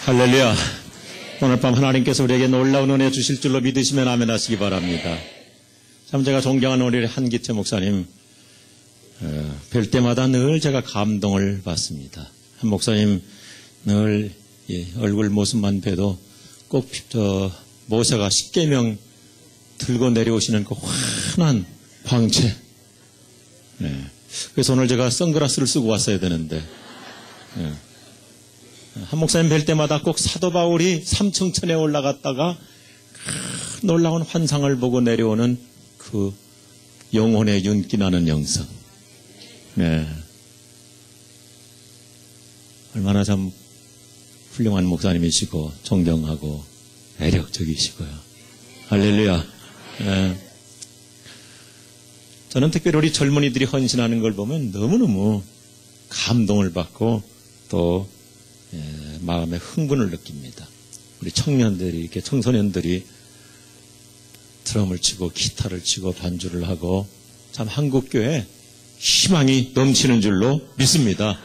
할렐루야. 오늘 밤 하나님께서 우리에게 놀라운 은혜 주실 줄로 믿으시면 아멘 하시기 바랍니다. 참 제가 존경하는 우리 한기태 목사님 뵐 때마다 늘 제가 감동을 받습니다. 한 목사님 늘 얼굴 모습만 봬도 꼭 모세가 십계명 들고 내려오시는 그 환한 광채. 그래서 오늘 제가 선글라스를 쓰고 왔어야 되는데 한 목사님 뵐 때마다 꼭 사도 바울이 삼층천에 올라갔다가 놀라운 환상을 보고 내려오는 그 영혼의 윤기 나는 영성. 얼마나 참 훌륭한 목사님이시고 존경하고 매력적이시고요. 할렐루야. 저는 특별히 우리 젊은이들이 헌신하는 걸 보면 너무너무 감동을 받고 또 마음의 흥분을 느낍니다. 우리 청년들이, 이렇게 청소년들이 드럼을 치고 기타를 치고 반주를 하고 참 한국교회 희망이 넘치는 줄로 믿습니다.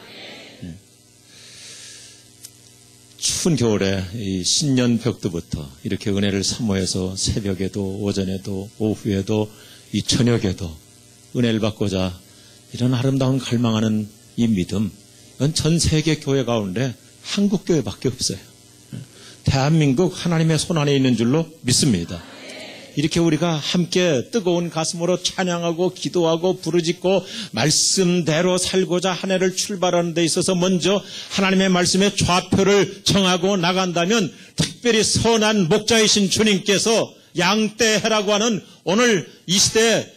추운 겨울에 이 신년벽두부터 이렇게 은혜를 사모해서 새벽에도 오전에도 오후에도 이 저녁에도 은혜를 받고자 이런 아름다운 갈망하는 이 믿음, 이건 전 세계 교회 가운데 한국 교회밖에 없어요. 대한민국 하나님의 손 안에 있는 줄로 믿습니다. 이렇게 우리가 함께 뜨거운 가슴으로 찬양하고 기도하고 부르짖고 말씀대로 살고자 한 해를 출발하는 데 있어서 먼저 하나님의 말씀의 좌표를 정하고 나간다면 특별히 선한 목자이신 주님께서 양떼해라고 하는 오늘 이 시대에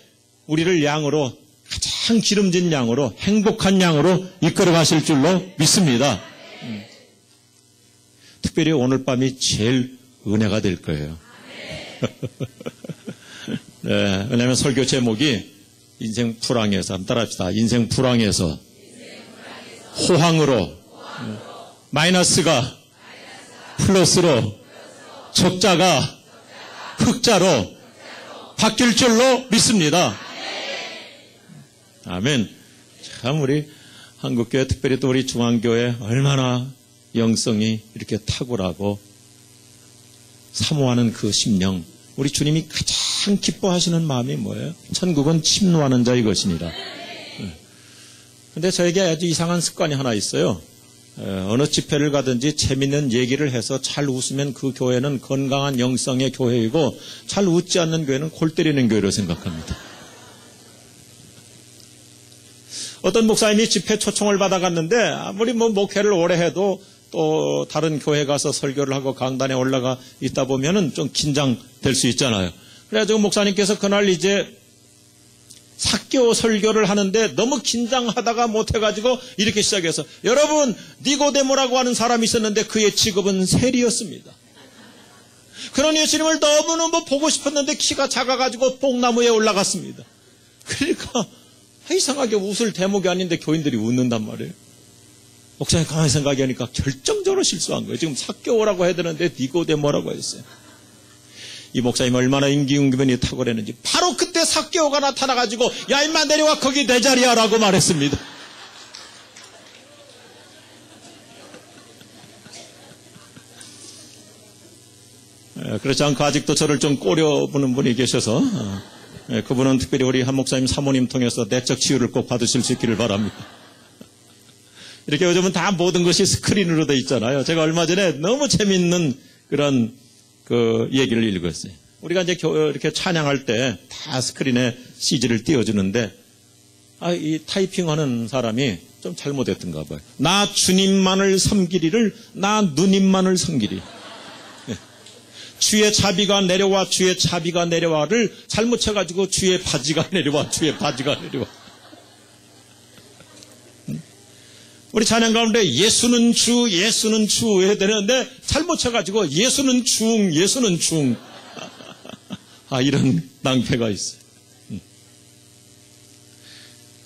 우리를 양으로 가장 기름진 양으로 행복한 양으로 이끌어 가실 줄로 믿습니다. 특별히 오늘 밤이 제일 은혜가 될 거예요. 네, 왜냐하면 설교 제목이 인생 불황에서, 한번 따라합시다. 인생 불황에서 호황으로 마이너스가 플러스로 적자가 흑자로 바뀔 줄로 믿습니다. 아멘. 참 우리 한국교회 특별히 또 우리 중앙교회 얼마나 영성이 이렇게 탁월하고 사모하는 그 심령, 우리 주님이 가장 기뻐하시는 마음이 뭐예요? 천국은 침노하는 자의 것이니라. 근데 저에게 아주 이상한 습관이 하나 있어요. 어느 집회를 가든지 재밌는 얘기를 해서 잘 웃으면 그 교회는 건강한 영성의 교회이고 잘 웃지 않는 교회는 골 때리는 교회로 생각합니다. 어떤 목사님이 집회 초청을 받아갔는데 아무리 목회를 오래 해도 또 다른 교회 가서 설교를 하고 강단에 올라가 있다 보면은 좀 긴장될 수 있잖아요. 그래가지고 목사님께서 그날 이제 사개오 설교를 하는데 너무 긴장하다가 못해가지고 이렇게 시작해서 여러분 니고데모라고 하는 사람이 있었는데 그의 직업은 세리였습니다. 그런 예수님을 너무너무 보고 싶었는데 키가 작아가지고 뽕나무에 올라갔습니다. 그러니까 이상하게 웃을 대목이 아닌데 교인들이 웃는단 말이에요. 목사님 가만히 생각하니까 결정적으로 실수한 거예요. 지금 사개오라고 해야 되는데 니고데모라고 했어요. 이 목사님 얼마나 임기응변이 탁월했는지 바로 그때 사개오가 나타나가지고 야 임마 내려와 거기 내 자리야 라고 말했습니다. 그렇지 않고 아직도 저를 좀 꼬려보는 분이 계셔서 그분은 특별히 우리 한 목사님 사모님 통해서 내적 치유를 꼭 받으실 수 있기를 바랍니다. 이렇게 요즘은 다 모든 것이 스크린으로 돼 있잖아요. 제가 얼마 전에 너무 재밌는 그런 그 얘기를 읽었어요. 우리가 이제 이렇게 찬양할 때 다 스크린에 CG를 띄워주는데 이 타이핑하는 사람이 좀 잘못했던가 봐요. 나 주님만을 섬기리를 나 누님만을 섬기리. 주의 자비가 내려와 주의 자비가 내려와를 잘못 쳐가지고 주의 바지가 내려와 주의 바지가 내려와. 우리 찬양 가운데 예수는 주 예수는 주 해야 되는데 잘못 쳐가지고 예수는 중 예수는 중. 이런 낭패가 있어요.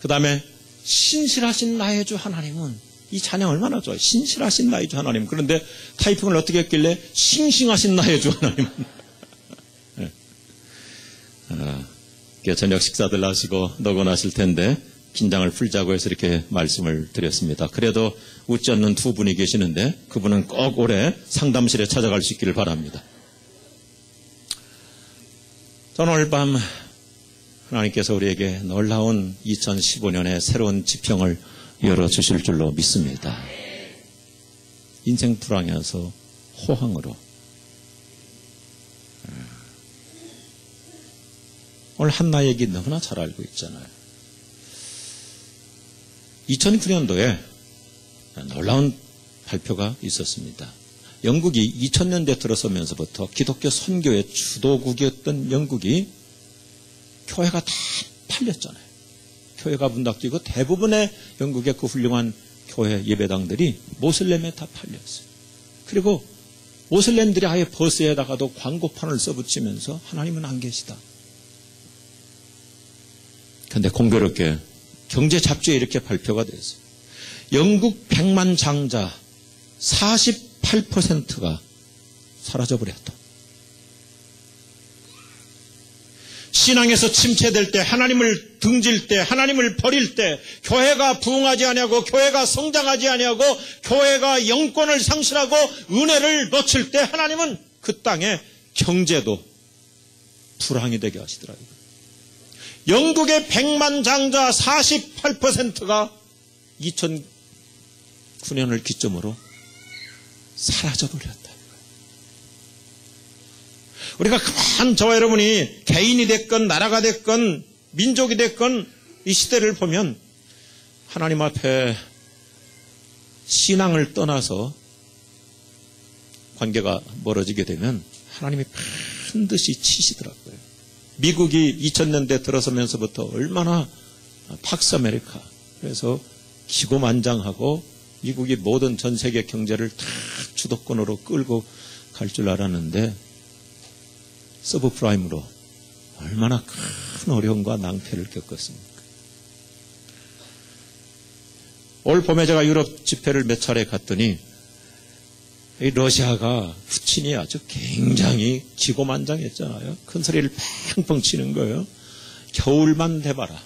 그 다음에 신실하신 나의 주 하나님은 이 찬양 얼마나 좋아요. 신실하신 나의 주 하나님. 그런데 타이핑을 어떻게 했길래 싱싱하신 나의 주 하나님은. 저녁 식사들 하시고 너곤하실 텐데 긴장을 풀자고 해서 이렇게 말씀을 드렸습니다. 그래도 웃지 않는 두 분이 계시는데 그분은 꼭 올해 상담실에 찾아갈 수 있기를 바랍니다. 저는 오늘 밤 하나님께서 우리에게 놀라운 2015년의 새로운 지평을 열어주실 줄로 믿습니다. 인생 불황에서 호황으로. 오늘 한나 얘기 너무나 잘 알고 있잖아요. 2009년도에 놀라운 발표가 있었습니다. 영국이 2000년대 들어서면서부터 기독교 선교의 주도국이었던 영국이 교회가 다 팔렸잖아요. 교회가 문 닫히고 대부분의 영국의 그 훌륭한 교회 예배당들이 모슬렘에 다 팔렸어요. 그리고 모슬렘들이 아예 버스에다가도 광고판을 써붙이면서 하나님은 안 계시다. 그런데 공교롭게 경제 잡지에 이렇게 발표가 됐어요. 영국 100만 장자 48%가 사라져버렸다. 신앙에서 침체될 때, 하나님을 등질 때, 하나님을 버릴 때, 교회가 부흥하지 아니하고, 교회가 성장하지 아니하고, 교회가 영권을 상실하고 은혜를 놓칠 때 하나님은 그 땅에 경제도 불황이 되게 하시더라고요. 영국의 100만 장자 48%가 2009년을 기점으로 사라져버렸다. 우리가 그만 저와 여러분이 개인이 됐건 나라가 됐건 민족이 됐건 이 시대를 보면 하나님 앞에 신앙을 떠나서 관계가 멀어지게 되면 하나님이 반드시 치시더라고요. 미국이 2000년대 들어서면서부터 얼마나 팍스 아메리카 그래서 기고만장하고 미국이 모든 전 세계 경제를 다 주도권으로 끌고 갈 줄 알았는데 서브프라임으로 얼마나 큰 어려움과 낭패를 겪었습니까? 올 봄에 제가 유럽 집회를 몇 차례 갔더니 이 러시아가 푸틴이 아주 굉장히 기고만장했잖아요. 큰 소리를 팽팽 치는 거예요. 겨울만 돼봐라.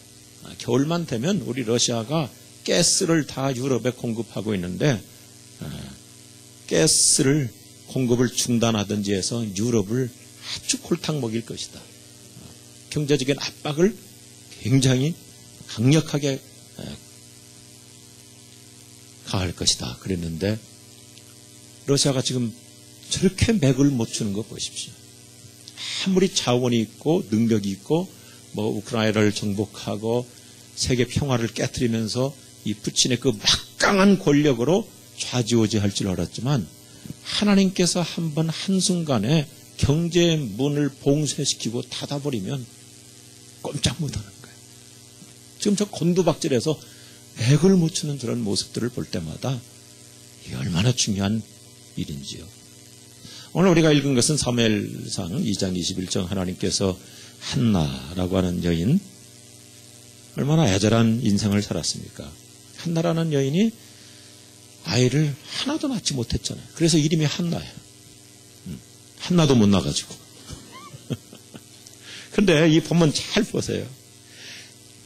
겨울만 되면 우리 러시아가 가스를 다 유럽에 공급하고 있는데 가스를 공급을 중단하든지 해서 유럽을 아주 골탕 먹일 것이다. 경제적인 압박을 굉장히 강력하게 가할 것이다. 그랬는데 러시아가 지금 저렇게 맥을 못 추는 거 보십시오. 아무리 자원이 있고 능력이 있고 뭐 우크라이나를 정복하고 세계 평화를 깨트리면서 이 푸틴의 그 막강한 권력으로 좌지우지할 줄 알았지만 하나님께서 한번 한순간에 경제의 문을 봉쇄시키고 닫아버리면 꼼짝 못하는 거예요. 지금 저 곤두박질해서 맥을 못 추는 저런 모습들을 볼 때마다 이게 얼마나 중요한 일인지요. 오늘 우리가 읽은 것은 사무엘상 2장 21절 하나님께서 한나라고 하는 여인 얼마나 애절한 인생을 살았습니까? 한나라는 여인이 아이를 하나도 낳지 못했잖아요. 그래서 이름이 한나예요. 한나도 못 나가지고. 그런데 이 본문 잘 보세요.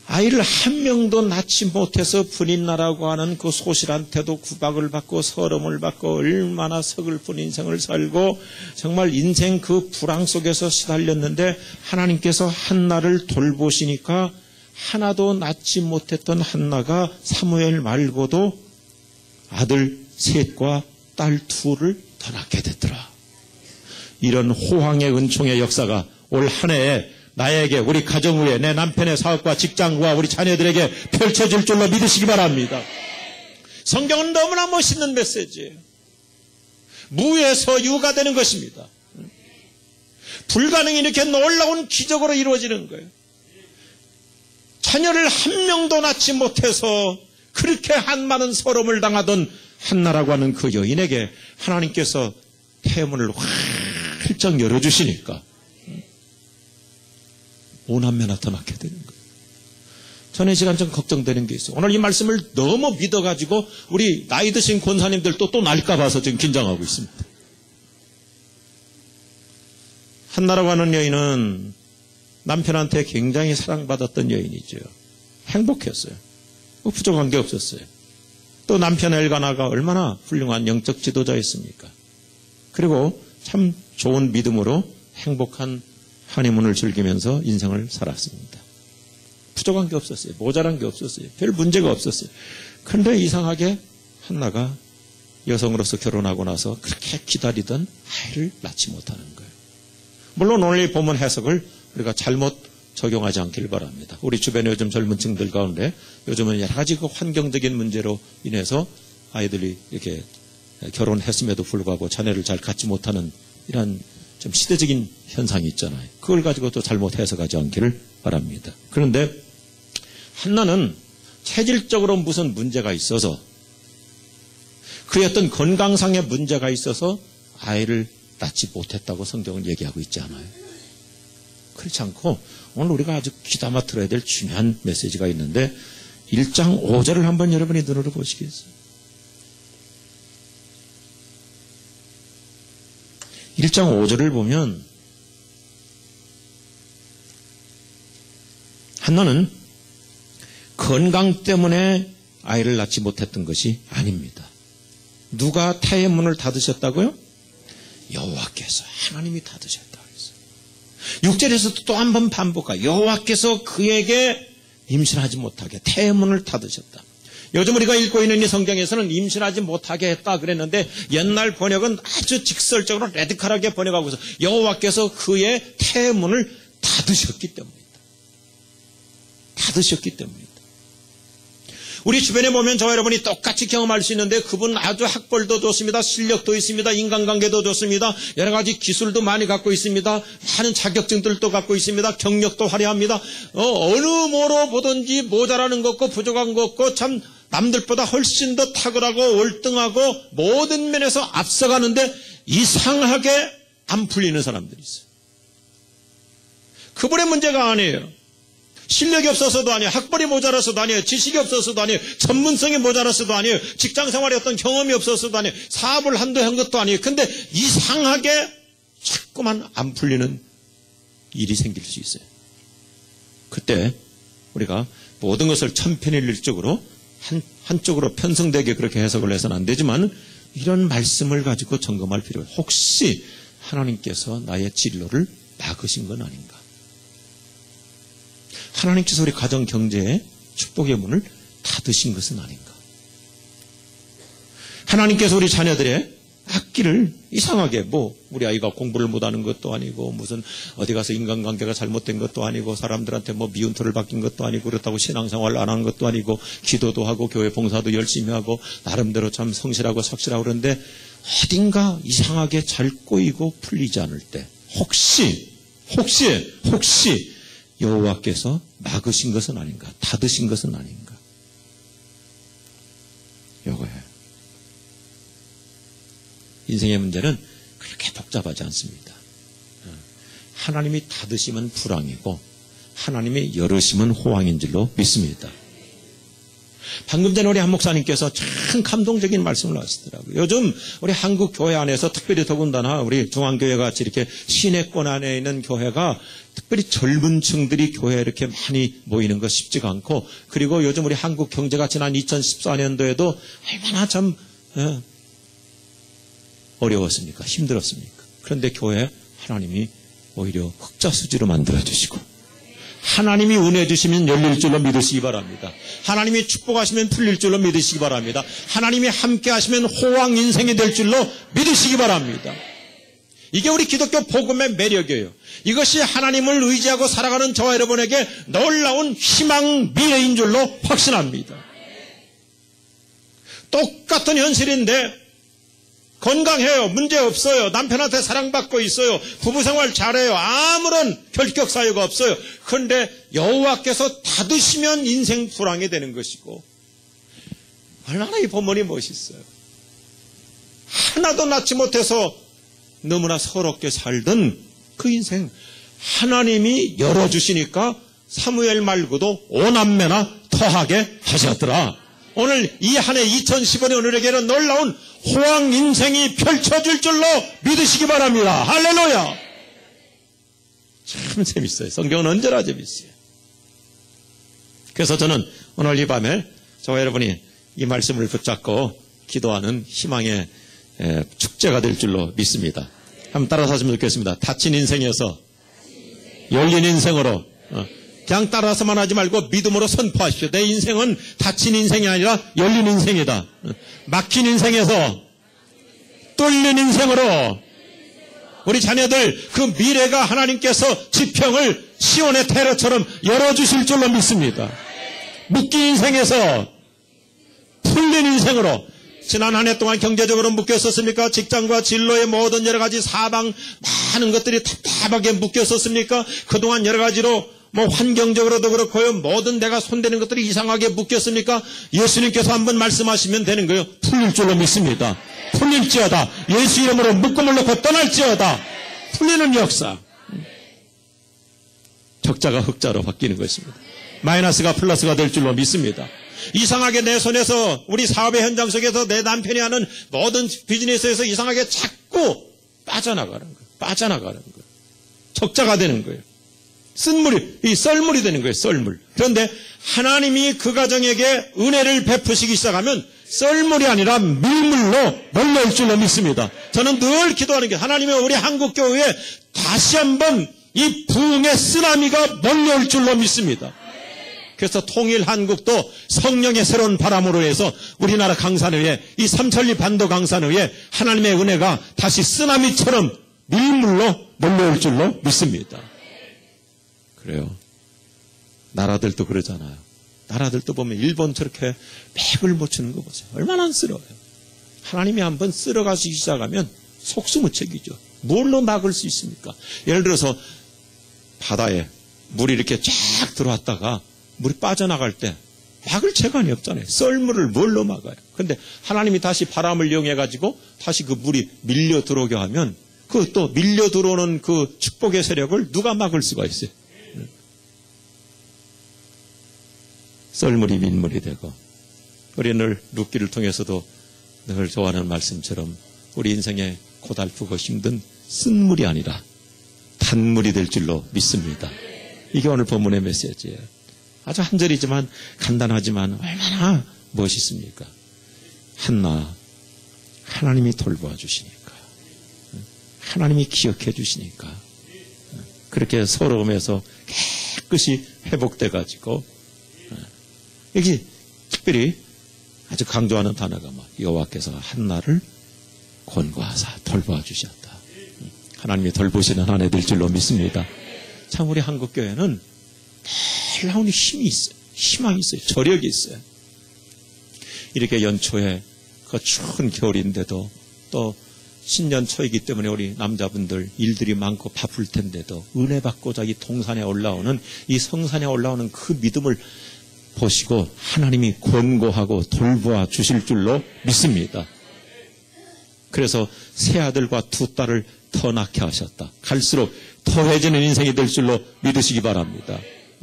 아이를 한 명도 낳지 못해서 분인나라고 하는 그 소실한테도 구박을 받고 서름을 받고 얼마나 서글픈 인생을 살고 정말 인생 그 불황 속에서 시달렸는데 하나님께서 한나를 돌보시니까 하나도 낳지 못했던 한나가 사무엘 말고도 아들 셋과 딸 둘을 더 낳게 됐더라. 이런 호황의 은총의 역사가 올 한 해에 나에게 우리 가정 위에 내 남편의 사업과 직장과 우리 자녀들에게 펼쳐질 줄로 믿으시기 바랍니다. 성경은 너무나 멋있는 메시지예요. 무에서 유가 되는 것입니다. 불가능이 이렇게 놀라운 기적으로 이루어지는 거예요. 자녀를 한 명도 낳지 못해서 그렇게 한 많은 서름을 당하던 한나라고 하는 그 여인에게 하나님께서 태문을 활짝 열어주시니까 오남매 나타나게 되는 거예요. 저는 이 시간 좀 걱정되는 게 있어요. 오늘 이 말씀을 너무 믿어가지고 우리 나이 드신 권사님들도 또 날까 봐서 지금 긴장하고 있습니다. 한나라고 하는 여인은 남편한테 굉장히 사랑받았던 여인이죠. 행복했어요. 뭐 부족한 게 없었어요. 또 남편 엘가나가 얼마나 훌륭한 영적 지도자였습니까? 그리고 참 좋은 믿음으로 행복한 하니문을 즐기면서 인생을 살았습니다. 부족한 게 없었어요. 모자란 게 없었어요. 별 문제가 없었어요. 그런데 이상하게 한나가 여성으로서 결혼하고 나서 그렇게 기다리던 아이를 낳지 못하는 거예요. 물론 오늘 이 본문 해석을 우리가 잘못 적용하지 않기를 바랍니다. 우리 주변에 요즘 젊은 층들 가운데 요즘은 여러 가지 그 환경적인 문제로 인해서 아이들이 이렇게 결혼했음에도 불구하고 자녀를 잘 갖지 못하는 이런 좀 시대적인 현상이 있잖아요. 그걸 가지고 또 잘못 해석하지 않기를 바랍니다. 그런데 한나는 체질적으로 무슨 문제가 있어서 그의 어떤 건강상의 문제가 있어서 아이를 낳지 못했다고 성경은 얘기하고 있지 않아요. 그렇지 않고 오늘 우리가 아주 귀담아 들어야 될 중요한 메시지가 있는데 1장 5절을 한번 여러분이 눈으로 보시겠어요? 1장 5절을 보면 한나는 건강 때문에 아이를 낳지 못했던 것이 아닙니다. 누가 태의 문을 닫으셨다고요? 여호와께서, 하나님이 닫으셨다 그랬어요. 6절에서도 또 한 번 반복하여 여호와께서 그에게 임신하지 못하게 태의 문을 닫으셨다. 요즘 우리가 읽고 있는 이 성경에서는 임신하지 못하게 했다 그랬는데 옛날 번역은 아주 직설적으로 레디컬하게 번역하고 있어. 여호와께서 그의 태의 문을 닫으셨기 때문이다. 닫으셨기 때문이다. 우리 주변에 보면 저와 여러분이 똑같이 경험할 수 있는데 그분 아주 학벌도 좋습니다. 실력도 있습니다. 인간관계도 좋습니다. 여러 가지 기술도 많이 갖고 있습니다. 많은 자격증들도 갖고 있습니다. 경력도 화려합니다. 어느 뭐로 보든지 모자라는 것 없고 부족한 것 없고 참 남들보다 훨씬 더 탁월하고 월등하고 모든 면에서 앞서가는데 이상하게 안 풀리는 사람들이 있어요. 그분의 문제가 아니에요. 실력이 없어서도 아니에요. 학벌이 모자라서도 아니에요. 지식이 없어서도 아니에요. 전문성이 모자라서도 아니에요. 직장생활에 어떤 경험이 없어서도 아니에요. 사업을 한두 한 것도 아니에요. 근데 이상하게 자꾸만 안 풀리는 일이 생길 수 있어요. 그때 우리가 모든 것을 천편일률적으로 한쪽으로 편성되게 그렇게 해석을 해서는 안 되지만 이런 말씀을 가지고 점검할 필요가 있어요. 혹시 하나님께서 나의 진로를 막으신 건 아닌가? 하나님께서 우리 가정 경제에 축복의 문을 닫으신 것은 아닌가? 하나님께서 우리 자녀들의 학기를 이상하게 우리 아이가 공부를 못하는 것도 아니고 무슨 어디 가서 인간관계가 잘못된 것도 아니고 사람들한테 미운털을 박힌 것도 아니고 그렇다고 신앙생활을 안 한 것도 아니고 기도도 하고 교회 봉사도 열심히 하고 나름대로 참 성실하고 착실하고 그런데 어딘가 이상하게 잘 꼬이고 풀리지 않을 때 혹시 여호와께서 막으신 것은 아닌가? 닫으신 것은 아닌가? 요거예요. 인생의 문제는 그렇게 복잡하지 않습니다. 하나님이 닫으시면 불황이고 하나님이 열으시면 호황인 줄로 믿습니다. 방금 전에 우리 한 목사님께서 참 감동적인 말씀을 하시더라고요. 요즘 우리 한국 교회 안에서 특별히 더군다나 우리 중앙교회 같이 이렇게 시내권 안에 있는 교회가 특별히 젊은 층들이 교회에 이렇게 많이 모이는 것 쉽지가 않고 그리고 요즘 우리 한국 경제가 지난 2014년도에도 얼마나 참 어려웠습니까? 힘들었습니까? 그런데 교회 하나님이 오히려 흑자수지로 만들어주시고 하나님이 은혜 주시면 열릴 줄로 믿으시기 바랍니다. 하나님이 축복하시면 풀릴 줄로 믿으시기 바랍니다. 하나님이 함께 하시면 호황 인생이 될 줄로 믿으시기 바랍니다. 이게 우리 기독교 복음의 매력이에요. 이것이 하나님을 의지하고 살아가는 저와 여러분에게 놀라운 희망 미래인 줄로 확신합니다. 똑같은 현실인데 건강해요. 문제 없어요. 남편한테 사랑받고 있어요. 부부생활 잘해요. 아무런 결격 사유가 없어요. 그런데 여호와께서 닫으시면 인생 불황이 되는 것이고 얼마나 이 본문이 멋있어요. 하나도 낳지 못해서 너무나 서럽게 살던 그 인생 하나님이 열어주시니까 사무엘 말고도 5남매나 더하게 하셨더라. 오늘 이 한 해 2015년 오늘에게는 놀라운 호황 인생이 펼쳐질 줄로 믿으시기 바랍니다. 할렐루야. 참 재밌어요. 성경은 언제나 재밌어요. 그래서 저는 오늘 이 밤에 저와 여러분이 이 말씀을 붙잡고 기도하는 희망의 축제가 될 줄로 믿습니다. 한번 따라서 하시면 좋겠습니다. 닫힌 인생에서 열린 인생으로, 그냥 따라서만 하지 말고 믿음으로 선포하십시오. 내 인생은 닫힌 인생이 아니라 열린 인생이다. 막힌 인생에서 뚫린 인생으로 우리 자녀들 그 미래가 하나님께서 지평을 시온의 테러처럼 열어주실 줄로 믿습니다. 묶인 인생에서 풀린 인생으로, 지난 한 해 동안 경제적으로 묶였었습니까? 직장과 진로의 모든 여러 가지 사방 많은 것들이 답답하게 묶였었습니까? 그동안 여러 가지로 환경적으로도 그렇고요, 모든 내가 손대는 것들이 이상하게 묶였습니까? 예수님께서 한번 말씀하시면 되는 거예요. 풀릴 줄로 믿습니다. 풀릴지어다. 예수 이름으로 묶음을 놓고 떠날지어다. 풀리는 역사. 적자가 흑자로 바뀌는 것입니다. 마이너스가 플러스가 될 줄로 믿습니다. 이상하게 내 손에서 우리 사업의 현장 속에서 내 남편이 하는 모든 비즈니스에서 이상하게 자꾸 빠져나가는 거예요. 빠져나가는 거예요. 적자가 되는 거예요. 쓴물이, 이 썰물이 되는 거예요. 썰물. 그런데 하나님이 그 가정에게 은혜를 베푸시기 시작하면 썰물이 아니라 밀물로 몰려올 줄로 믿습니다. 저는 늘 기도하는 게 하나님의 우리 한국교회에 다시 한번 이 부흥의 쓰나미가 몰려올 줄로 믿습니다. 그래서 통일 한국도 성령의 새로운 바람으로 해서 우리나라 강산에, 이 삼천리 반도 강산에 하나님의 은혜가 다시 쓰나미처럼 밀물로 몰려올 줄로 믿습니다. 그래요. 나라들도 그러잖아요. 나라들도 보면 일본 저렇게 맥을 못 치는 거 보세요. 얼마나 안쓰러워요. 하나님이 한번 쓸어가시기 시작하면 속수무책이죠. 뭘로 막을 수 있습니까? 예를 들어서 바다에 물이 이렇게 쫙 들어왔다가 물이 빠져나갈 때 막을 채관이 없잖아요. 썰물을 뭘로 막아요? 그런데 하나님이 다시 바람을 이용해가지고 다시 그 물이 밀려 들어오게 하면 그 또 밀려 들어오는 그 축복의 세력을 누가 막을 수가 있어요? 썰물이 밀물이 되고, 우리 늘 룻기를 통해서도 늘 좋아하는 말씀처럼 우리 인생에 고달프고 힘든 쓴물이 아니라 단물이 될 줄로 믿습니다. 이게 오늘 본문의 메시지예요. 아주 한 절이지만 간단하지만 얼마나 멋있습니까? 한나, 하나님이 돌보아 주시니까, 하나님이 기억해 주시니까 그렇게 서러움에서 깨끗이 회복돼 가지고, 여기 특별히 아주 강조하는 단어가 여호와께서 한나를 권고하사 돌보아 주셨다. 하나님이 돌보시는 한 해 될 줄로 믿습니다. 참 우리 한국교회는 놀라운 힘이 있어요. 희망이 있어요. 저력이 있어요. 이렇게 연초에 그 추운 겨울인데도 또 신년 초이기 때문에 우리 남자분들 일들이 많고 바쁠 텐데도 은혜 받고자 이 동산에 올라오는, 이 성산에 올라오는 그 믿음을 보시고 하나님이 권고하고 돌보아 주실 줄로 믿습니다. 그래서 새 아들과 두 딸을 더 낳게 하셨다. 갈수록 더해지는 인생이 될 줄로 믿으시기 바랍니다.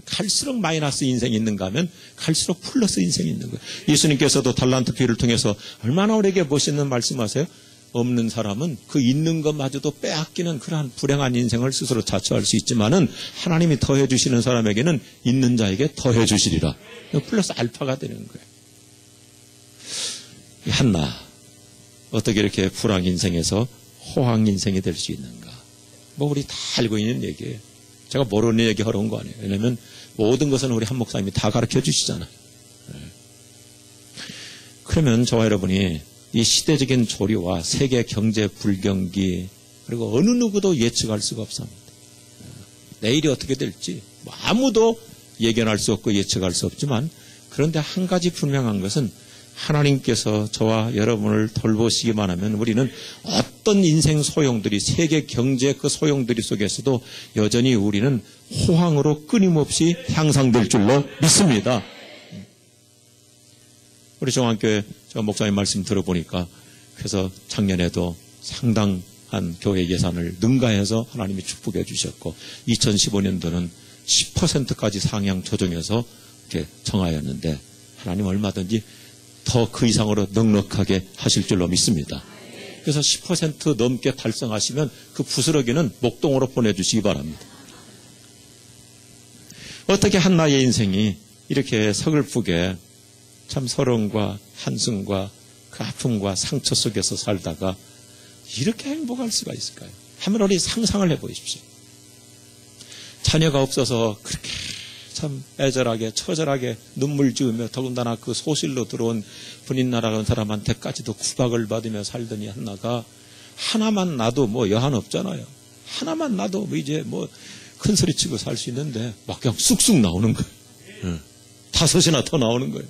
갈수록 마이너스 인생이 있는가 하면 갈수록 플러스 인생이 있는 거예요. 예수님께서도 달란트 비유를 통해서 얼마나 우리에게 멋있는 말씀하세요? 없는 사람은 그 있는 것마저도 빼앗기는 그러한 불행한 인생을 스스로 자처할 수 있지만은 하나님이 더해 주시는 사람에게는 있는 자에게 더해 주시리라. 플러스 알파가 되는 거예요. 한나, 어떻게 이렇게 불황 인생에서 호황 인생이 될 수 있는가? 우리 다 알고 있는 얘기예요. 제가 모르는 얘기 하러 온 거 아니에요. 왜냐하면 모든 것은 우리 한 목사님이 다 가르쳐 주시잖아요. 그러면 저와 여러분이 이 시대적인 조류와 세계 경제 불경기, 그리고 어느 누구도 예측할 수가 없습니다. 내일이 어떻게 될지 아무도 예견할 수 없고 예측할 수 없지만, 그런데 한 가지 분명한 것은 하나님께서 저와 여러분을 돌보시기만 하면 우리는 어떤 인생 소용들이, 세계 경제 그 소용들이 속에서도 여전히 우리는 호황으로 끊임없이 향상될 줄로 믿습니다. 우리 종안교회 목사님 말씀 들어보니까, 그래서 작년에도 상당한 교회 예산을 능가해서 하나님이 축복해 주셨고, 2015년도는 10%까지 상향 조정해서 이렇게 정하였는데, 하나님 얼마든지 더 그 이상으로 넉넉하게 하실 줄로 믿습니다. 그래서 10% 넘게 달성하시면 그 부스러기는 목동으로 보내주시기 바랍니다. 어떻게 한나의 인생이 이렇게 서글프게 참 서러움과 한숨과 그 아픔과 상처 속에서 살다가 이렇게 행복할 수가 있을까요? 한번 우리 상상을 해보십시오. 자녀가 없어서 그렇게 참 애절하게 처절하게 눈물 지으며 더군다나 그 소실로 들어온 분인나라는 사람한테까지도 구박을 받으며 살더니 한나가 하나만 놔도 뭐 여한 없잖아요. 하나만 놔도 뭐 이제 뭐 큰 소리 치고 살 수 있는데 막 그냥 쑥쑥 나오는 거예요. 5이나 더 나오는 거예요.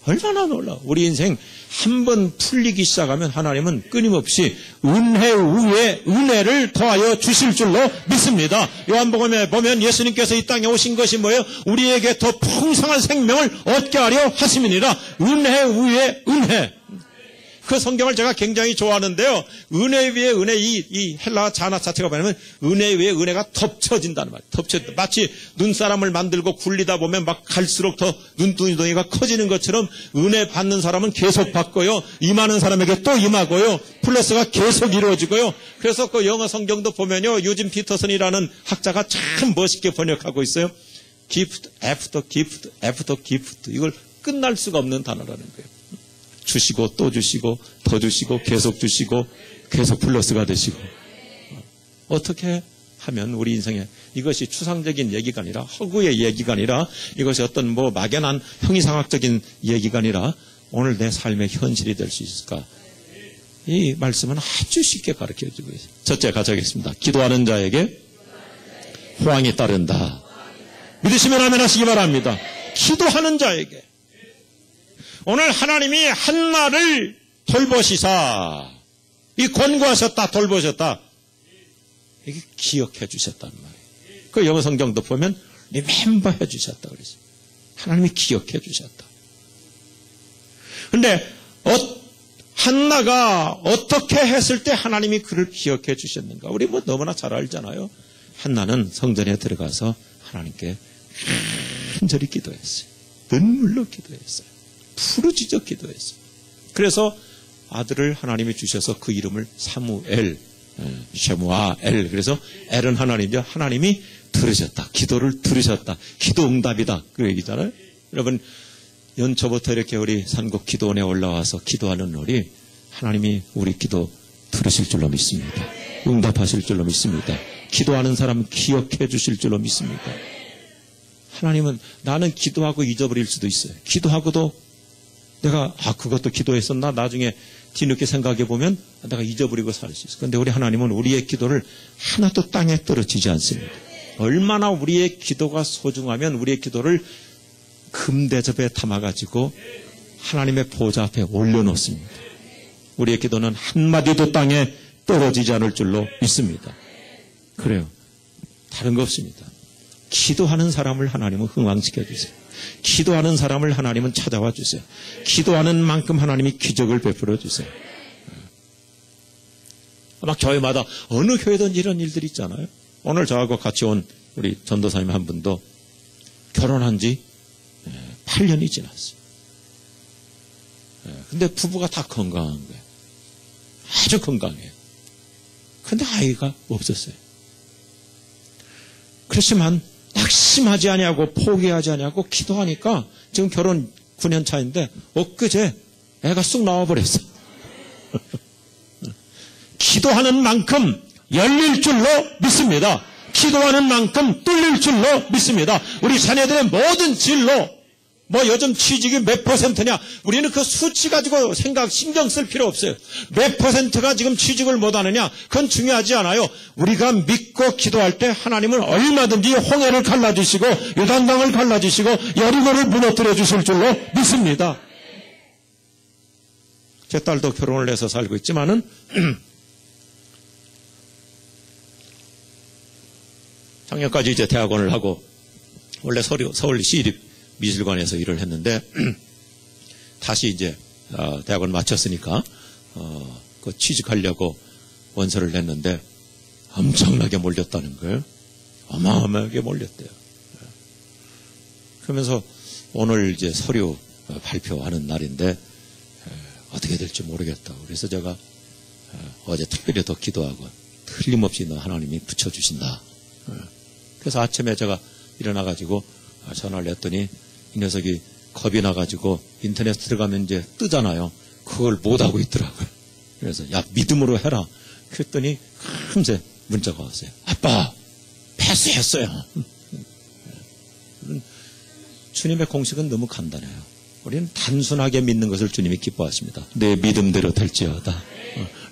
얼마나 놀라워. 우리 인생 한 번 풀리기 시작하면 하나님은 끊임없이 은혜 위에 은혜를 더하여 주실 줄로 믿습니다. 요한복음에 보면 예수님께서 이 땅에 오신 것이 뭐예요? 우리에게 더 풍성한 생명을 얻게 하려 하심이니라. 은혜 위에 은혜. 그 성경을 제가 굉장히 좋아하는데요. 은혜 위에 은혜, 이 헬라 자나 자체가 뭐냐면 은혜 위에 은혜가 덮쳐진다는 말이에요. 덮쳐진다. 마치 눈사람을 만들고 굴리다 보면 막 갈수록 더 눈두덩이가 커지는 것처럼 은혜 받는 사람은 계속 받고요. 임하는 사람에게 또 임하고요. 플러스가 계속 이루어지고요. 그래서 그 영어 성경도 보면요. 유진 피터슨이라는 학자가 참 멋있게 번역하고 있어요. gift after gift after gift. 이걸 끝날 수가 없는 단어라는 거예요. 주시고 또 주시고 더 주시고 계속 주시고 계속 플러스가 되시고. 어떻게 하면 우리 인생에 이것이 추상적인 얘기가 아니라 허구의 얘기가 아니라 이것이 어떤 뭐 막연한 형이상학적인 얘기가 아니라 오늘 내 삶의 현실이 될 수 있을까? 이 말씀은 아주 쉽게 가르쳐주고 있어요. 첫째 가져가겠습니다. 기도하는 자에게 호황이 따른다. 믿으시면 아멘 하시기 바랍니다. 기도하는 자에게. 오늘 하나님이 한나를 돌보시사 이 권고하셨다 돌보셨다 이게 기억해 주셨단 말이에요. 그 영어 성경도 보면 리멤버 해 주셨다 그랬어요. 하나님이 기억해 주셨다. 근데 한나가 어떻게 했을 때 하나님이 그를 기억해 주셨는가? 우리 뭐 너무나 잘 알잖아요. 한나는 성전에 들어가서 하나님께 간절히 기도했어요. 눈물로 기도했어요. 부르짖어 기도했어요. 그래서 아들을 하나님이 주셔서 그 이름을 사무엘, 쉐무아엘. 그래서 엘은 하나님이죠. 하나님이 들으셨다. 기도를 들으셨다. 기도 응답이다. 그 얘기잖아요. 여러분 연초부터 이렇게 우리 산곡 기도원에 올라와서 기도하는 우리 하나님이 우리 기도 들으실 줄로 믿습니다. 응답하실 줄로 믿습니다. 기도하는 사람 기억해 주실 줄로 믿습니다. 하나님은 나는 기도하고 잊어버릴 수도 있어요. 기도하고도 내가 그것도 기도했었나? 나중에 뒤늦게 생각해 보면 내가 잊어버리고 살 수 있어. 그런데 우리 하나님은 우리의 기도를 하나도 땅에 떨어지지 않습니다. 얼마나 우리의 기도가 소중하면 우리의 기도를 금대접에 담아가지고 하나님의 보좌 앞에 올려놓습니다. 우리의 기도는 한마디도 땅에 떨어지지 않을 줄로 믿습니다. 그래요. 다른 거 없습니다. 기도하는 사람을 하나님은 흥왕시켜주세요. 기도하는 사람을 하나님은 찾아와 주세요. 기도하는 만큼 하나님이 기적을 베풀어 주세요. 아마 교회마다 어느 교회든 이런 일들이 있잖아요. 오늘 저하고 같이 온 우리 전도사님 한 분도 결혼한 지 8년이 지났어요. 근데 부부가 다 건강한 거예요. 아주 건강해요. 근데 아이가 없었어요. 그렇지만 낙심하지 아니하고 포기하지 아니하고 기도하니까 지금 결혼 9년 차인데 엊그제 애가 쑥 나와버렸어. 기도하는 만큼 열릴 줄로 믿습니다. 기도하는 만큼 뚫릴 줄로 믿습니다. 우리 자녀들의 모든 진로 뭐 요즘 취직이 몇 %냐? 우리는 그 수치 가지고 신경 쓸 필요 없어요. 몇 %가 지금 취직을 못하느냐? 그건 중요하지 않아요. 우리가 믿고 기도할 때 하나님은 얼마든지 홍해를 갈라주시고 요단강을 갈라주시고 여리고를 무너뜨려 주실 줄로 믿습니다. 제 딸도 결혼을 해서 살고 있지만은 작년까지 이제 대학원을 하고 원래 서울 시립 미술관에서 일을 했는데 다시 이제 대학원 마쳤으니까 그 취직하려고 원서를 냈는데 엄청나게 몰렸다는 거예요. 어마어마하게 몰렸대요. 그러면서 오늘 이제 서류 발표하는 날인데 어떻게 될지 모르겠다고. 그래서 제가 어제 특별히 더 기도하고 틀림없이 너 하나님이 붙여주신다. 그래서 아침에 제가 일어나가지고 전화를 했더니 이 녀석이 겁이 나가지고 인터넷 들어가면 이제 뜨잖아요. 그걸 못하고 있더라고요. 그래서 야 믿음으로 해라. 그랬더니 금세 문자가 왔어요. 아빠 패스했어요. 주님의 공식은 너무 간단해요. 우리는 단순하게 믿는 것을 주님이 기뻐하십니다. 내 믿음대로 될지어다.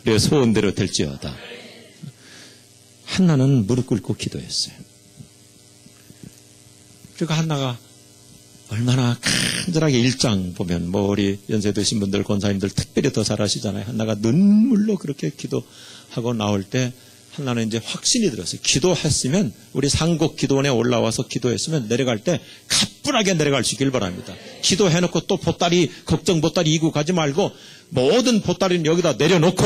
내 소원대로 될지어다. 한나는 무릎 꿇고 기도했어요. 그리고 한나가 얼마나 간절하게 1장 보면 우리 연세 드신 분들 권사님들 특별히 더 잘하시잖아요. 한나가 눈물로 그렇게 기도하고 나올 때 한나는 이제 확신이 들었어요. 기도했으면 우리 상곡 기도원에 올라와서 기도했으면 내려갈 때 가뿐하게 내려갈 수 있길 바랍니다. 기도해놓고 또 보따리 걱정 보따리 이고 가지 말고 모든 보따리는 여기다 내려놓고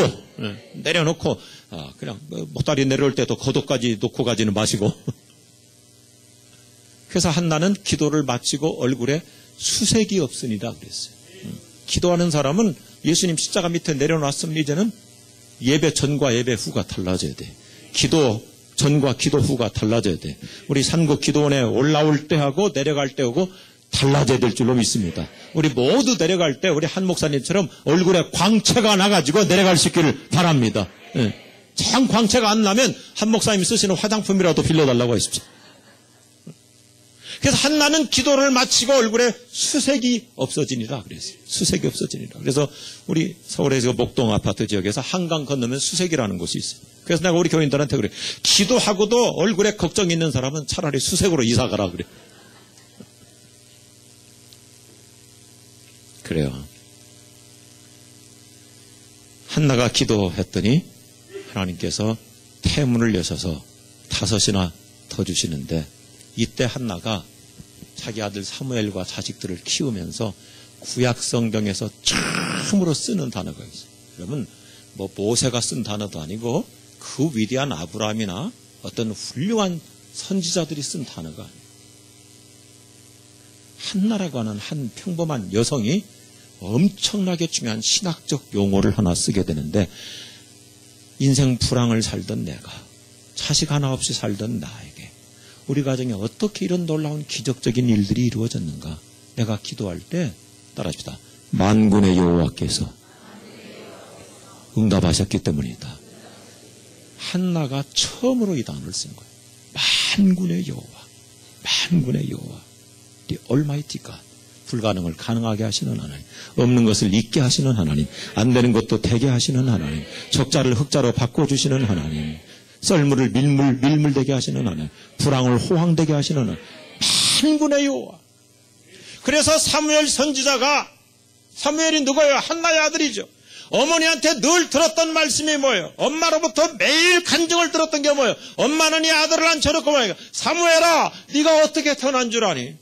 그냥 보따리 내려올 때도 겉옷까지 놓고 가지는 마시고 그래서 한나는 기도를 마치고 얼굴에 수색이 없으니라 그랬어요. 기도하는 사람은 예수님 십자가 밑에 내려놨으면 이제는 예배 전과 예배 후가 달라져야 돼. 기도 전과 기도 후가 달라져야 돼. 우리 산국 기도원에 올라올 때하고 내려갈 때하고 달라져야 될 줄로 믿습니다. 우리 모두 내려갈 때 우리 한 목사님처럼 얼굴에 광채가 나가지고 내려갈 수 있기를 바랍니다. 참 광채가 안 나면 한 목사님이 쓰시는 화장품이라도 빌려달라고 하십시오. 그래서 한나는 기도를 마치고 얼굴에 수색이 없어지니라 그랬어요. 수색이 없어지니라. 그래서 우리 서울에서 목동 아파트 지역에서 한강 건너면 수색이라는 곳이 있어요. 그래서 내가 우리 교인들한테 그래. 기도하고도 얼굴에 걱정이 있는 사람은 차라리 수색으로 이사 가라 그래. 그래요. 한나가 기도했더니 하나님께서 태문을 여셔서 5이나 더 주시는데 이때 한나가 자기 아들 사무엘과 자식들을 키우면서 구약 성경에서 처음으로 쓰는 단어가 있어요. 여러분 모세가 쓴 단어도 아니고 그 위대한 아브라함이나 어떤 훌륭한 선지자들이 쓴 단어가 아니에요. 한나라고 하는 한 평범한 여성이 엄청나게 중요한 신학적 용어를 하나 쓰게 되는데 인생 불황을 살던 내가 자식 하나 없이 살던 나에게 우리 가정에 어떻게 이런 놀라운 기적적인 일들이 이루어졌는가? 내가 기도할 때 따라합시다. 만군의 여호와께서 응답하셨기 때문이다. 한나가 처음으로 이 단어를 쓴 거예요. 만군의 여호와, 만군의 여호와, The Almighty God. 불가능을 가능하게 하시는 하나님, 없는 것을 있게 하시는 하나님, 안 되는 것도 되게 하시는 하나님, 적자를 흑자로 바꿔주시는 하나님, 썰물을 밀물되게 하시는 하나님, 불황을 호황되게 하시는 하나님, 만군의 여호와. 그래서 사무엘 선지자가, 사무엘이 누구예요? 한나의 아들이죠. 어머니한테 늘 들었던 말씀이 뭐예요? 엄마로부터 매일 간증을 들었던 게 뭐예요? 엄마는 이 아들을 앉혀놓고 말이야. 사무엘아, 네가 어떻게 태어난 줄 아니?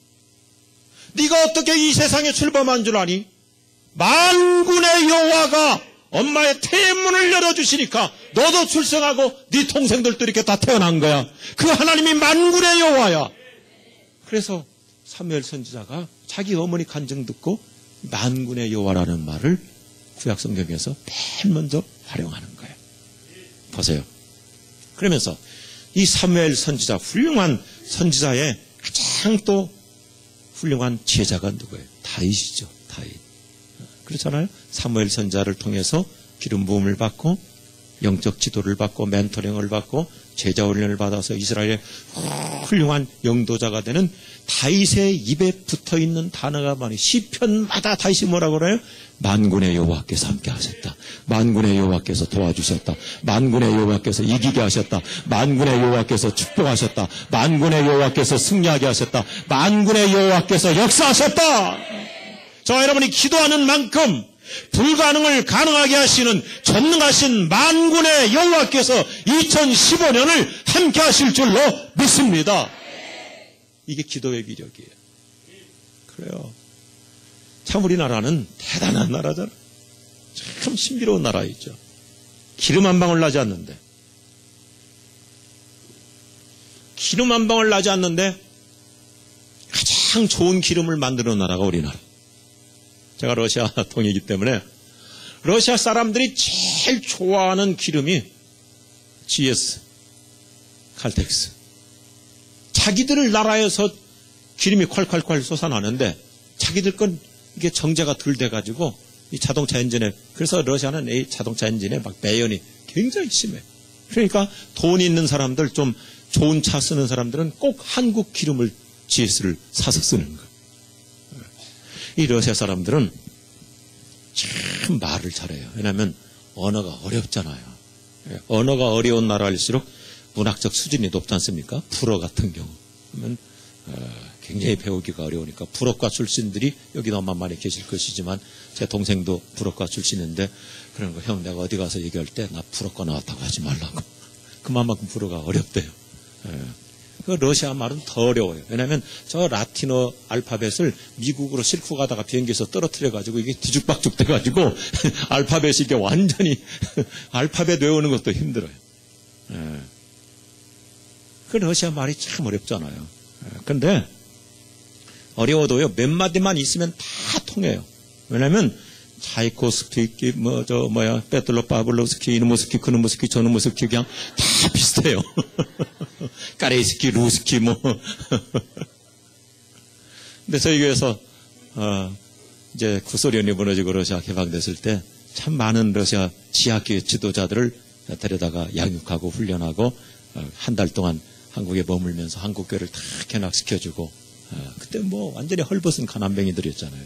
네가 어떻게 이 세상에 출범한 줄 아니? 만군의 여호와가 엄마의 태문을 열어주시니까 너도 출생하고 네 동생들도 이렇게 다 태어난 거야. 그 하나님이 만군의 여호와야. 그래서 사무엘 선지자가 자기 어머니 간증 듣고 만군의 여호와라는 말을 구약성경에서 맨 먼저 활용하는 거예요. 보세요. 그러면서 이 사무엘 선지자, 훌륭한 선지자의 가장 또 훌륭한 제자가 누구예요? 다윗이죠. 다윗. 그렇잖아요. 사무엘 선지자를 통해서 기름 부음을 받고 영적 지도를 받고 멘토링을 받고 제자 훈련을 받아서 이스라엘의 훌륭한 영도자가 되는 다윗의 입에 붙어있는 단어가 많이 시편마다 다윗이 뭐라고 그래요? 만군의 여호와께서 함께 하셨다. 만군의 여호와께서 도와주셨다. 만군의 여호와께서 이기게 하셨다. 만군의 여호와께서 축복하셨다. 만군의 여호와께서 승리하게 하셨다. 만군의 여호와께서 역사하셨다. 저와 여러분이 기도하는 만큼 불가능을 가능하게 하시는 전능하신 만군의 여호와께서 2015년을 함께 하실 줄로 믿습니다. 이게 기도의 위력이에요. 그래요. 참 우리나라는 대단한 나라잖아요. 참 신비로운 나라이죠. 기름 한 방울 나지 않는데 가장 좋은 기름을 만드는 나라가 우리나라. 제가 러시아 통이기 때문에 러시아 사람들이 제일 좋아하는 기름이 GS, 칼텍스. 자기들 나라에서 기름이 콸콸콸 솟아나는데 자기들 건 이게 정제가 덜 돼가지고 이 자동차 엔진에, 그래서 러시아는 이 자동차 엔진에 막 매연이 굉장히 심해. 그러니까 돈 있는 사람들, 좀 좋은 차 쓰는 사람들은 꼭 한국 기름을 GS를 사서 쓰는 거예요. 이 러시아 사람들은 참 말을 잘해요. 왜냐하면 언어가 어렵잖아요. 언어가 어려운 나라일수록 문학적 수준이 높지 않습니까? 불어 같은 경우. 그러면 굉장히 배우기가 어려우니까 불어과 출신들이 여기 너무 많이 계실 것이지만 제 동생도 불어과 출신인데 그런 거, 형 내가 어디 가서 얘기할 때 나 불어과 나왔다고 하지 말라고. 그만큼 불어가 어렵대요. 그 러시아 말은 더 어려워요. 왜냐하면 저 라틴어 알파벳을 미국으로 싣고 가다가 비행기에서 떨어뜨려가지고 이게 뒤죽박죽 돼가지고 알파벳이 이게 완전히 알파벳 외우는 것도 힘들어요. 그 러시아 말이 참 어렵잖아요. 근데 어려워도요, 몇 마디만 있으면 다 통해요. 왜냐하면 차이코스키, 페틀로 파블로스키, 이노모스키, 그노모스키, 저노모스키 그냥 다 비슷해요. 까레이스키, 루스키 근데 저희 교회에서 이제 구소련이 무너지고 러시아 개방됐을 때 참 많은 러시아 지하교회 지도자들을 데려다가 양육하고 훈련하고 한 달 동안 한국에 머물면서 한국 교회를 다 견학시켜주고 그때 완전히 헐벗은 가난뱅이들이었잖아요.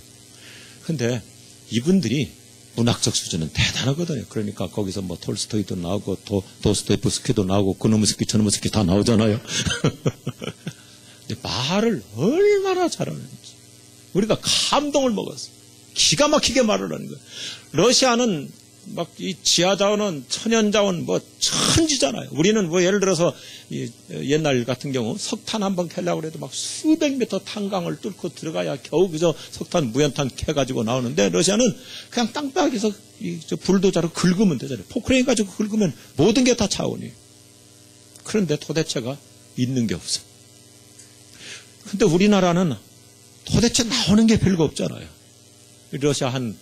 근데 이분들이 문학적 수준은 대단하거든요. 그러니까 거기서 톨스토이도 나오고 도스토옙스키도 나오고 그노무스키 저노무스키 다 나오잖아요. 말을 얼마나 잘하는지 우리가 감동을 먹었어요. 기가 막히게 말을 하는 거예요. 러시아는 이 지하자원은 천연자원 천지잖아요. 우리는 예를 들어서 옛날 같은 경우 석탄 한번 캐려고 해도 수백 미터 탄강을 뚫고 들어가야 겨우 그저 석탄 무연탄 캐가지고 나오는데 러시아는 그냥 땅바닥에서 불도자로 긁으면 되잖아요. 포크레인 가지고 긁으면 모든 게 다 자원이에요. 그런데 도대체가 있는 게 없어. 근데 우리나라는 도대체 나오는 게 별거 없잖아요. 러시아 한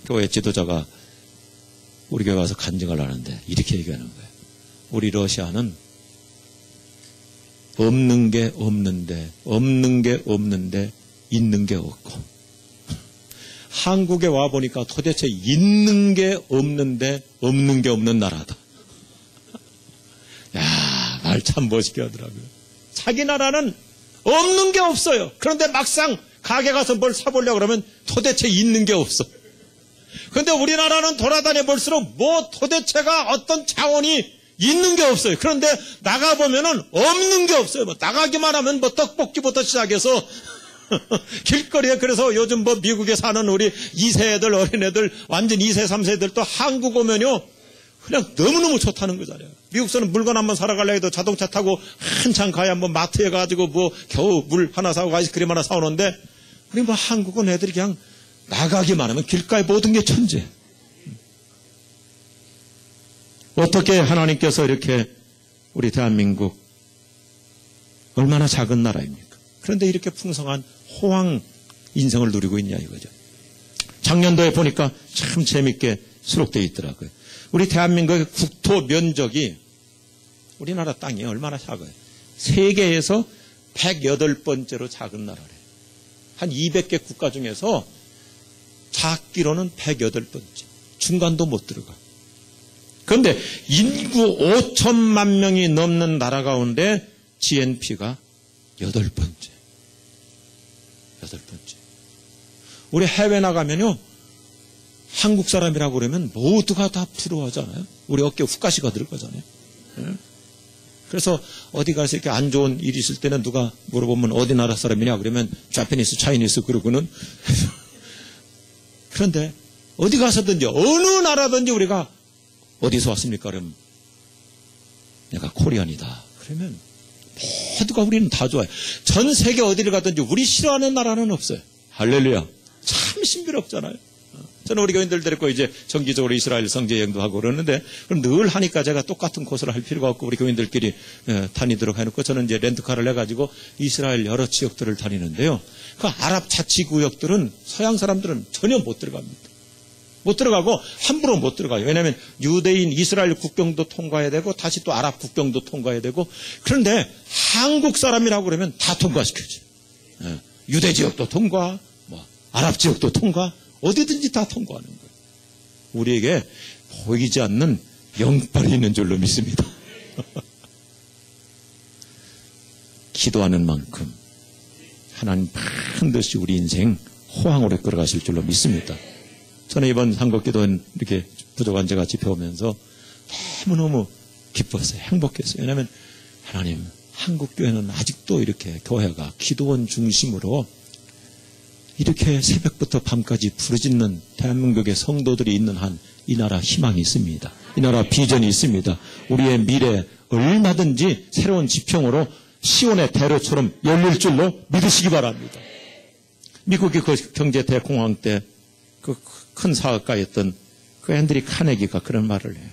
교회 지도자가 우리 교회 와서 간증을 하는데 이렇게 얘기하는 거예요. 우리 러시아는 없는 게 없는데 있는 게 없고 한국에 와보니까 도대체 있는 게 없는데 없는 게 없는 나라다. 야, 말 참 멋있게 하더라고요. 자기 나라는 없는 게 없어요. 그런데 막상 가게 가서 뭘 사보려고 그러면 도대체 있는 게 없어. 그런데 우리나라는 돌아다녀 볼수록 도대체가 어떤 자원이 있는 게 없어요. 그런데 나가보면은 없는 게 없어요. 나가기만 하면 떡볶이부터 시작해서 길거리에, 그래서 요즘 미국에 사는 우리 2세 애들, 어린애들, 완전 2세, 3세 애들 또 한국 오면요, 그냥 너무너무 좋다는 거잖아요. 미국서는 물건 한번 사러 가려고 해도 자동차 타고 한참 가야 마트에 가지고 겨우 물 하나 사고 아이스크림 하나 사오는데, 우리 한국은 애들이 그냥 나가기만 하면 길가에 모든 게 천재. 어떻게 하나님께서 이렇게 우리 대한민국 얼마나 작은 나라입니까? 그런데 이렇게 풍성한 호황 인생을 누리고 있냐 이거죠. 작년도에 보니까 참 재밌게 수록되어 있더라고요. 우리 대한민국의 국토 면적이 우리나라 땅이 얼마나 작아요. 세계에서 108번째로 작은 나라래요. 한 200개 국가 중에서 작기로는 108번째. 중간도 못 들어가. 그런데 인구 5천만 명이 넘는 나라 가운데 GNP가 8번째. 우리 해외 나가면요, 한국 사람이라고 그러면 모두가 다 부러워하잖아요. 우리 어깨에 훅가시가 들어가잖아요. 그래서 어디 가서 이렇게 안 좋은 일이 있을 때는 누가 물어보면 어디 나라 사람이냐 그러면 자파니스, 차이니스 그러고는 그런데 어디 가서든지 어느 나라든지 우리가 어디서 왔습니까? 그러면 내가 코리안이다. 그러면 모두가 우리는 다 좋아요. 전 세계 어디를 가든지 우리 싫어하는 나라는 없어요. 할렐루야. 참 신비롭잖아요. 저는 우리 교인들 데리고 이제 정기적으로 이스라엘 성지 여행도 하고 그러는데 그럼 늘 하니까 제가 똑같은 곳을 할 필요가 없고 우리 교인들끼리 다니도록 해놓고 저는 이제 렌트카를 해가지고 이스라엘 여러 지역들을 다니는데요. 그 아랍 자치구역들은 서양 사람들은 전혀 못 들어갑니다. 못 들어가고 함부로 못 들어가요. 왜냐하면 유대인 이스라엘 국경도 통과해야 되고 다시 또 아랍 국경도 통과해야 되고 그런데 한국 사람이라고 그러면 다 통과시켜줘요. 유대 지역도 통과, 뭐 아랍 지역도 통과, 어디든지 다 통과하는 거예요. 우리에게 보이지 않는 영빨이 있는 줄로 믿습니다. 기도하는 만큼 하나님 반드시 우리 인생 호황으로 끌어가실 줄로 믿습니다. 저는 이번 한국기도원 이렇게 부족한 제가 집회오면서 너무너무 기뻤어요. 행복했어요. 왜냐하면 하나님, 한국교회는 아직도 이렇게 교회가 기도원 중심으로 이렇게 새벽부터 밤까지 부르짖는 대한민국의 성도들이 있는 한 이 나라 희망이 있습니다. 이 나라 비전이 있습니다. 우리의 미래 얼마든지 새로운 지평으로 시온의 대로처럼 열릴 줄로 믿으시기 바랍니다. 미국의 그 경제 대공황 때 그 큰 사업가였던 그 앤드류 카네기가 그런 말을 해요.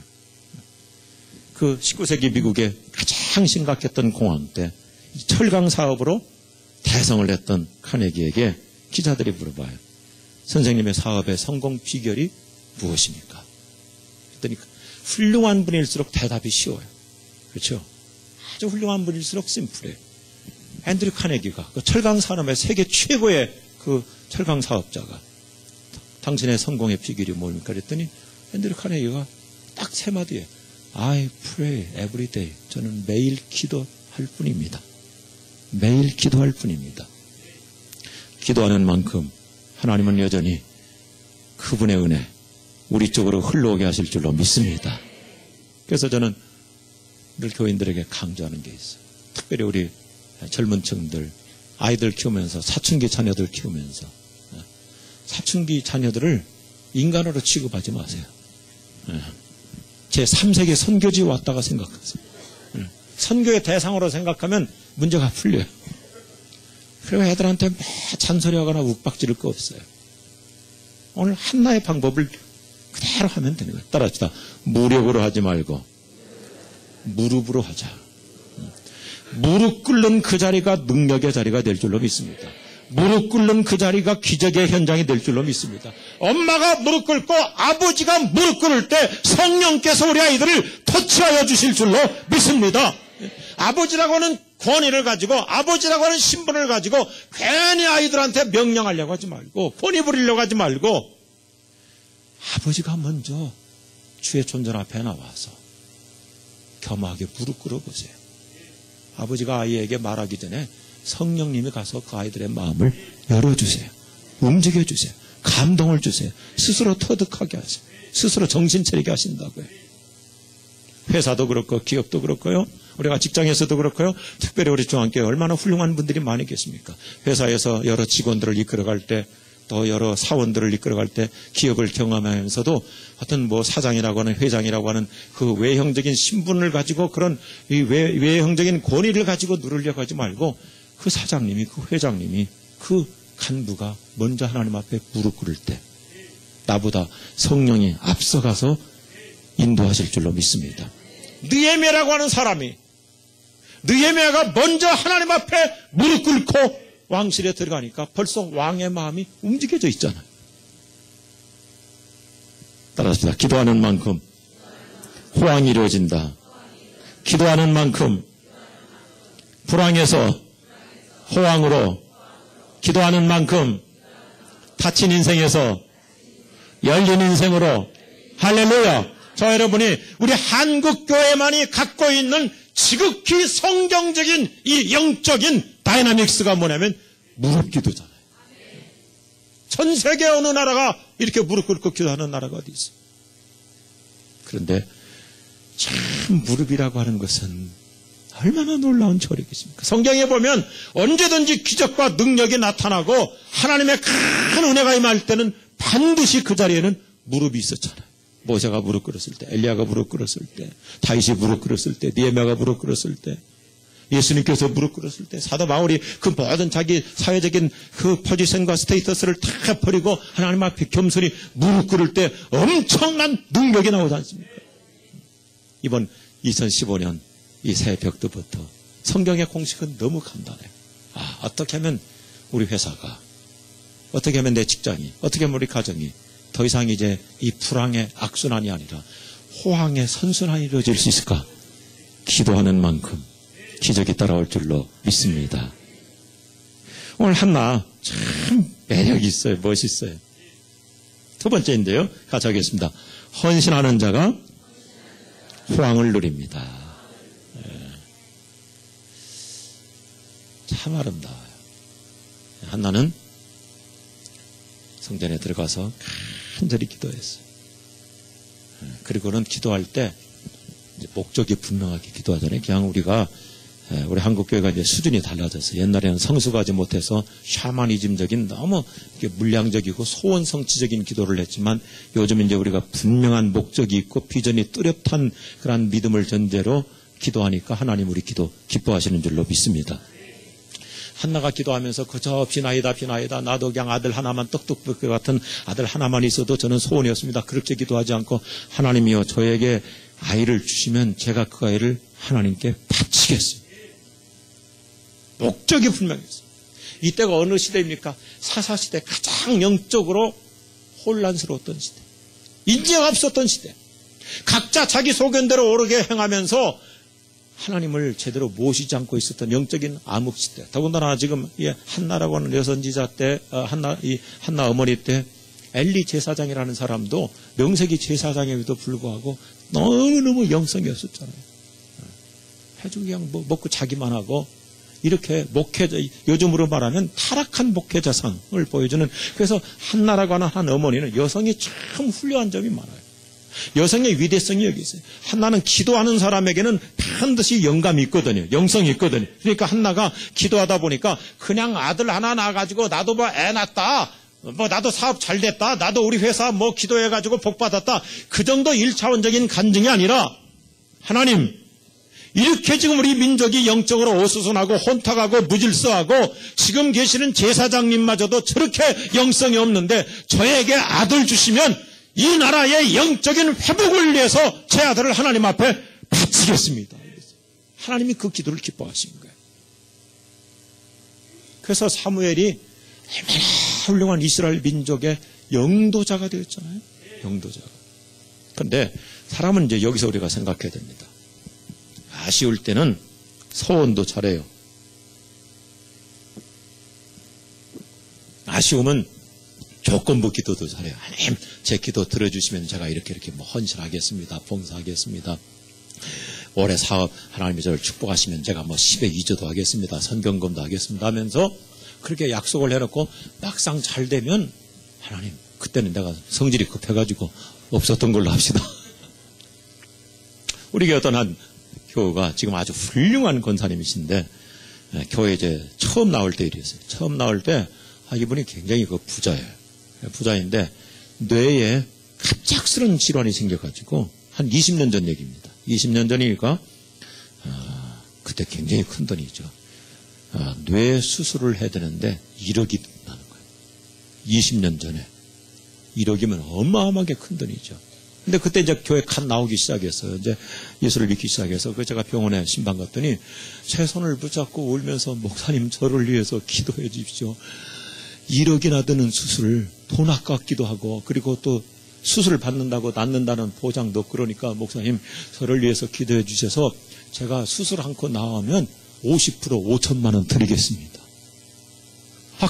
그 19세기 미국의 가장 심각했던 공황 때 철강 사업으로 대성을 했던 카네기에게 기자들이 물어봐요. 선생님의 사업의 성공 비결이 무엇입니까? 그랬더니 훌륭한 분일수록 대답이 쉬워요. 그렇죠? 아주 훌륭한 분일수록 심플해요. 앤드류 카네기가 그 철강 산업의 세계 최고의 그 철강 사업자가 당신의 성공의 비결이 뭡니까? 그랬더니 앤드류 카네기가 딱 세 마디에 I pray every day. 저는 매일 기도할 뿐입니다. 매일 기도할 뿐입니다. 기도하는 만큼 하나님은 여전히 그분의 은혜 우리 쪽으로 흘러오게 하실 줄로 믿습니다. 그래서 저는 늘 교인들에게 강조하는 게 있어요. 특별히 우리 젊은 층들, 아이들 키우면서, 사춘기 자녀들 키우면서 사춘기 자녀들을 인간으로 취급하지 마세요. 제 3세기 선교지에 왔다가 생각하세요. 선교의 대상으로 생각하면 문제가 풀려요. 그리고 애들한테 매 잔소리하거나 욱박지를 거 없어요. 오늘 하나의 방법을 그대로 하면 되는 거예요. 따라합시다. 무력으로 하지 말고 무릎으로 하자. 무릎 꿇는 그 자리가 능력의 자리가 될 줄로 믿습니다. 무릎 꿇는 그 자리가 기적의 현장이 될 줄로 믿습니다. 엄마가 무릎 꿇고 아버지가 무릎 꿇을 때 성령께서 우리 아이들을 터치하여 주실 줄로 믿습니다. 아버지라고 하는 권위를 가지고 아버지라고 하는 신분을 가지고 괜히 아이들한테 명령하려고 하지 말고 권위 부리려고 하지 말고 아버지가 먼저 주의 존전 앞에 나와서 겸하게 무릎 꿇어보세요. 아버지가 아이에게 말하기 전에 성령님이 가서 그 아이들의 마음을 열어주세요. 움직여주세요. 감동을 주세요. 스스로 터득하게 하세요. 스스로 정신 차리게 하신다고요. 회사도 그렇고 기업도 그렇고요. 우리가 직장에서도 그렇고요. 특별히 우리 중앙교회 얼마나 훌륭한 분들이 많이 계십니까? 회사에서 여러 직원들을 이끌어갈 때 또 여러 사원들을 이끌어갈 때 기업을 경험하면서도 어떤 뭐 사장이라고 하는 회장이라고 하는 그 외형적인 신분을 가지고 그런 이 외형적인 권위를 가지고 누르려고 하지 말고 그 사장님이 그 회장님이 그 간부가 먼저 하나님 앞에 무릎 꿇을 때 나보다 성령이 앞서가서 인도하실 줄로 믿습니다. 느헤미야라고 하는 사람이 느헤미야가 먼저 하나님 앞에 무릎 꿇고 왕실에 들어가니까 벌써 왕의 마음이 움직여져 있잖아요. 따라합시다. 기도하는 만큼 호황이 이루어진다. 기도하는 만큼 불황에서 호황으로, 기도하는 만큼 닫힌 인생에서 열린 인생으로. 할렐루야. 저 여러분이 우리 한국교회만이 갖고 있는 지극히 성경적인 이 영적인 다이나믹스가 뭐냐면 무릎 기도잖아요. 전 세계 어느 나라가 이렇게 무릎 꿇고 기도하는 나라가 어디 있어요? 그런데 참 무릎이라고 하는 것은 얼마나 놀라운 조력이십니까? 성경에 보면 언제든지 기적과 능력이 나타나고 하나님의 큰 은혜가 임할 때는 반드시 그 자리에는 무릎이 있었잖아요. 모세가 무릎 꿇었을 때, 엘리야가 무릎 꿇었을 때, 다윗이 무릎 꿇었을 때, 느헤미야가 무릎 꿇었을 때, 예수님께서 무릎 꿇었을 때, 사도 바울이 그 모든 자기 사회적인 그 포지션과 스테이터스를 다 버리고 하나님 앞에 겸손히 무릎 꿇을 때 엄청난 능력이 나오지 않습니까? 이번 2015년 이 새벽부터 성경의 공식은 너무 간단해요. 어떻게 하면 우리 회사가, 어떻게 하면 내 직장이, 어떻게 하면 우리 가정이 더 이상 이제 이 불황의 악순환이 아니라 호황의 선순환이 이루어질 수 있을까? 기도하는 만큼 기적이 따라올 줄로 믿습니다. 오늘 한나 참 매력이 있어요. 멋있어요. 두 번째인데요. 같이 하겠습니다. 헌신하는 자가 호황을 누립니다. 참 아름다워요. 한나는 성전에 들어가서 간절히 기도했어요. 그리고는 기도할 때 이제 목적이 분명하게 기도하잖아요. 그냥 우리 한국교회가 이제 수준이 달라졌어요. 옛날에는 성숙하지 못해서 샤머니즘적인 너무 물량적이고 소원성취적인 기도를 했지만 요즘 이제 우리가 분명한 목적이 있고 비전이 뚜렷한 그런 믿음을 전제로 기도하니까 하나님 우리 기도 기뻐하시는 줄로 믿습니다. 한나가 기도하면서 그저 비나이다 나도 그냥 아들 하나만 떡떡볶이 같은 아들 하나만 있어도 저는 소원이었습니다. 그렇게 기도하지 않고 하나님이여 저에게 아이를 주시면 제가 그 아이를 하나님께 바치겠습니다. 목적이 분명했어요. 이때가 어느 시대입니까? 사사시대 가장 영적으로 혼란스러웠던 시대. 인재가 없었던 시대. 각자 자기 소견대로 오르게 행하면서 하나님을 제대로 모시지 않고 있었던 영적인 암흑시대. 더군다나 지금 한나라고 하는 여선지자 때 한나 어머니 때 엘리 제사장이라는 사람도 명색이 제사장에도 불구하고 너무너무 영성이 없었잖아요. 해주고 그냥 먹고 자기만 하고 이렇게 목회자, 요즘으로 말하면 타락한 목회자상을 보여주는. 그래서 한나라고 하는 한 어머니는 여성이 참 훌륭한 점이 많아요. 여성의 위대성이 여기 있어요. 한나는 기도하는 사람에게는 반드시 영감이 있거든요. 영성이 있거든요. 그러니까 한나가 기도하다 보니까 그냥 아들 하나 낳아가지고 나도 뭐 애 낳았다. 나도 사업 잘 됐다. 나도 우리 회사 기도해가지고 복 받았다. 그 정도 1차원적인 간증이 아니라 하나님, 이렇게 지금 우리 민족이 영적으로 어수선하고 혼탁하고 무질서하고 지금 계시는 제사장님마저도 저렇게 영성이 없는데 저에게 아들 주시면 이 나라의 영적인 회복을 위해서 제 아들을 하나님 앞에 바치겠습니다. 하나님이 그 기도를 기뻐하신 거예요. 그래서 사무엘이 얼마나 훌륭한 이스라엘 민족의 영도자가 되었잖아요. 영도자가. 그런데 사람은 이제 여기서 우리가 생각해야 됩니다. 아쉬울 때는 소원도 잘해요. 아쉬우면 조건부 기도도 잘해요. 하나님, 제 기도 들어주시면 제가 이렇게 헌신하겠습니다. 봉사하겠습니다. 올해 사업 하나님이 저를 축복하시면 제가 10의 2조도 하겠습니다. 선경금도 하겠습니다 하면서 그렇게 약속을 해놓고 막상 잘 되면 하나님, 그때는 내가 성질이 급해가지고 없었던 걸로 합시다. 우리 교회 어떤 한 교우가 지금 아주 훌륭한 권사님이신데 교회 이제 처음 나올 때 일이었어요. 처음 나올 때 이분이 굉장히 부자예요. 부자인데 뇌에 갑작스런 질환이 생겨가지고 한 20년 전 얘기입니다. 20년 전이니까 그때 굉장히 큰 돈이죠. 뇌 수술을 해야 되는데 1억이 나는 거예요. 20년 전에 1억이면 어마어마하게 큰 돈이죠. 근데 그때 이제 교회 갓 나오기 시작했어요. 이제 예수를 믿기 시작해서 제가 병원에 신방 갔더니 제 손을 붙잡고 울면서 목사님 저를 위해서 기도해 주십시오. 1억이나 드는 수술을 돈 아깝기도 하고 그리고 또 수술을 받는다고 낫는다는 보장도 그러니까 목사님 저를 위해서 기도해 주셔서 제가 수술 한코 나오면 50% 5천만 원 드리겠습니다.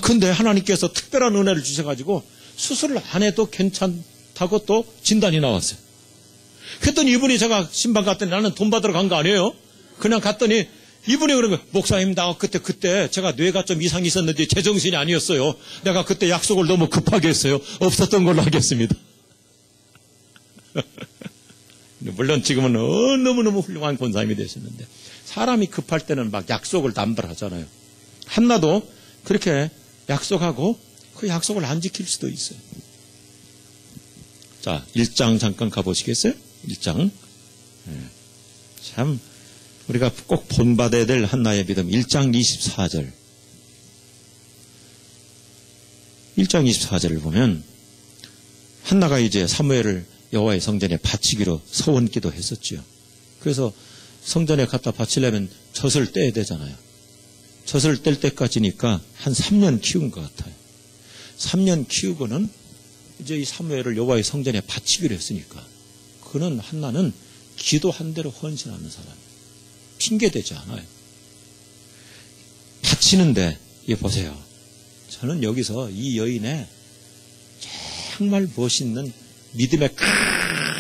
근데 하나님께서 특별한 은혜를 주셔가지고 수술을 안 해도 괜찮다고 또 진단이 나왔어요. 그랬더니 이분이 제가 신방 갔더니 나는 돈 받으러 간 거 아니에요. 그냥 갔더니 이분이 그런 거예요. 목사님, 나 그때 제가 뇌가 좀 이상이 있었는데 제정신이 아니었어요. 내가 그때 약속을 너무 급하게 했어요. 없었던 걸로 하겠습니다. 물론 지금은 너무너무 훌륭한 권사님이 되셨는데 사람이 급할 때는 막 약속을 남발하잖아요. 한나도 그렇게 약속하고 그 약속을 안 지킬 수도 있어요. 자, 1장 잠깐 가보시겠어요? 1장. 참 우리가 꼭 본받아야 될 한나의 믿음. 1장 24절. 1장 24절을 보면 한나가 이제 사무엘을 여호와의 성전에 바치기로 서원기도 했었죠. 그래서 성전에 갖다 바치려면 젖을 떼야 되잖아요. 젖을 뗄 때까지니까 한 3년 키운 것 같아요. 3년 키우고는 이제 이 사무엘을 여호와의 성전에 바치기로 했으니까 그는 한나는 기도한 대로 헌신하는 사람이에요. 핑계대지 않아요. 바치는데 보세요. 저는 여기서 이 여인의 정말 멋있는 믿음의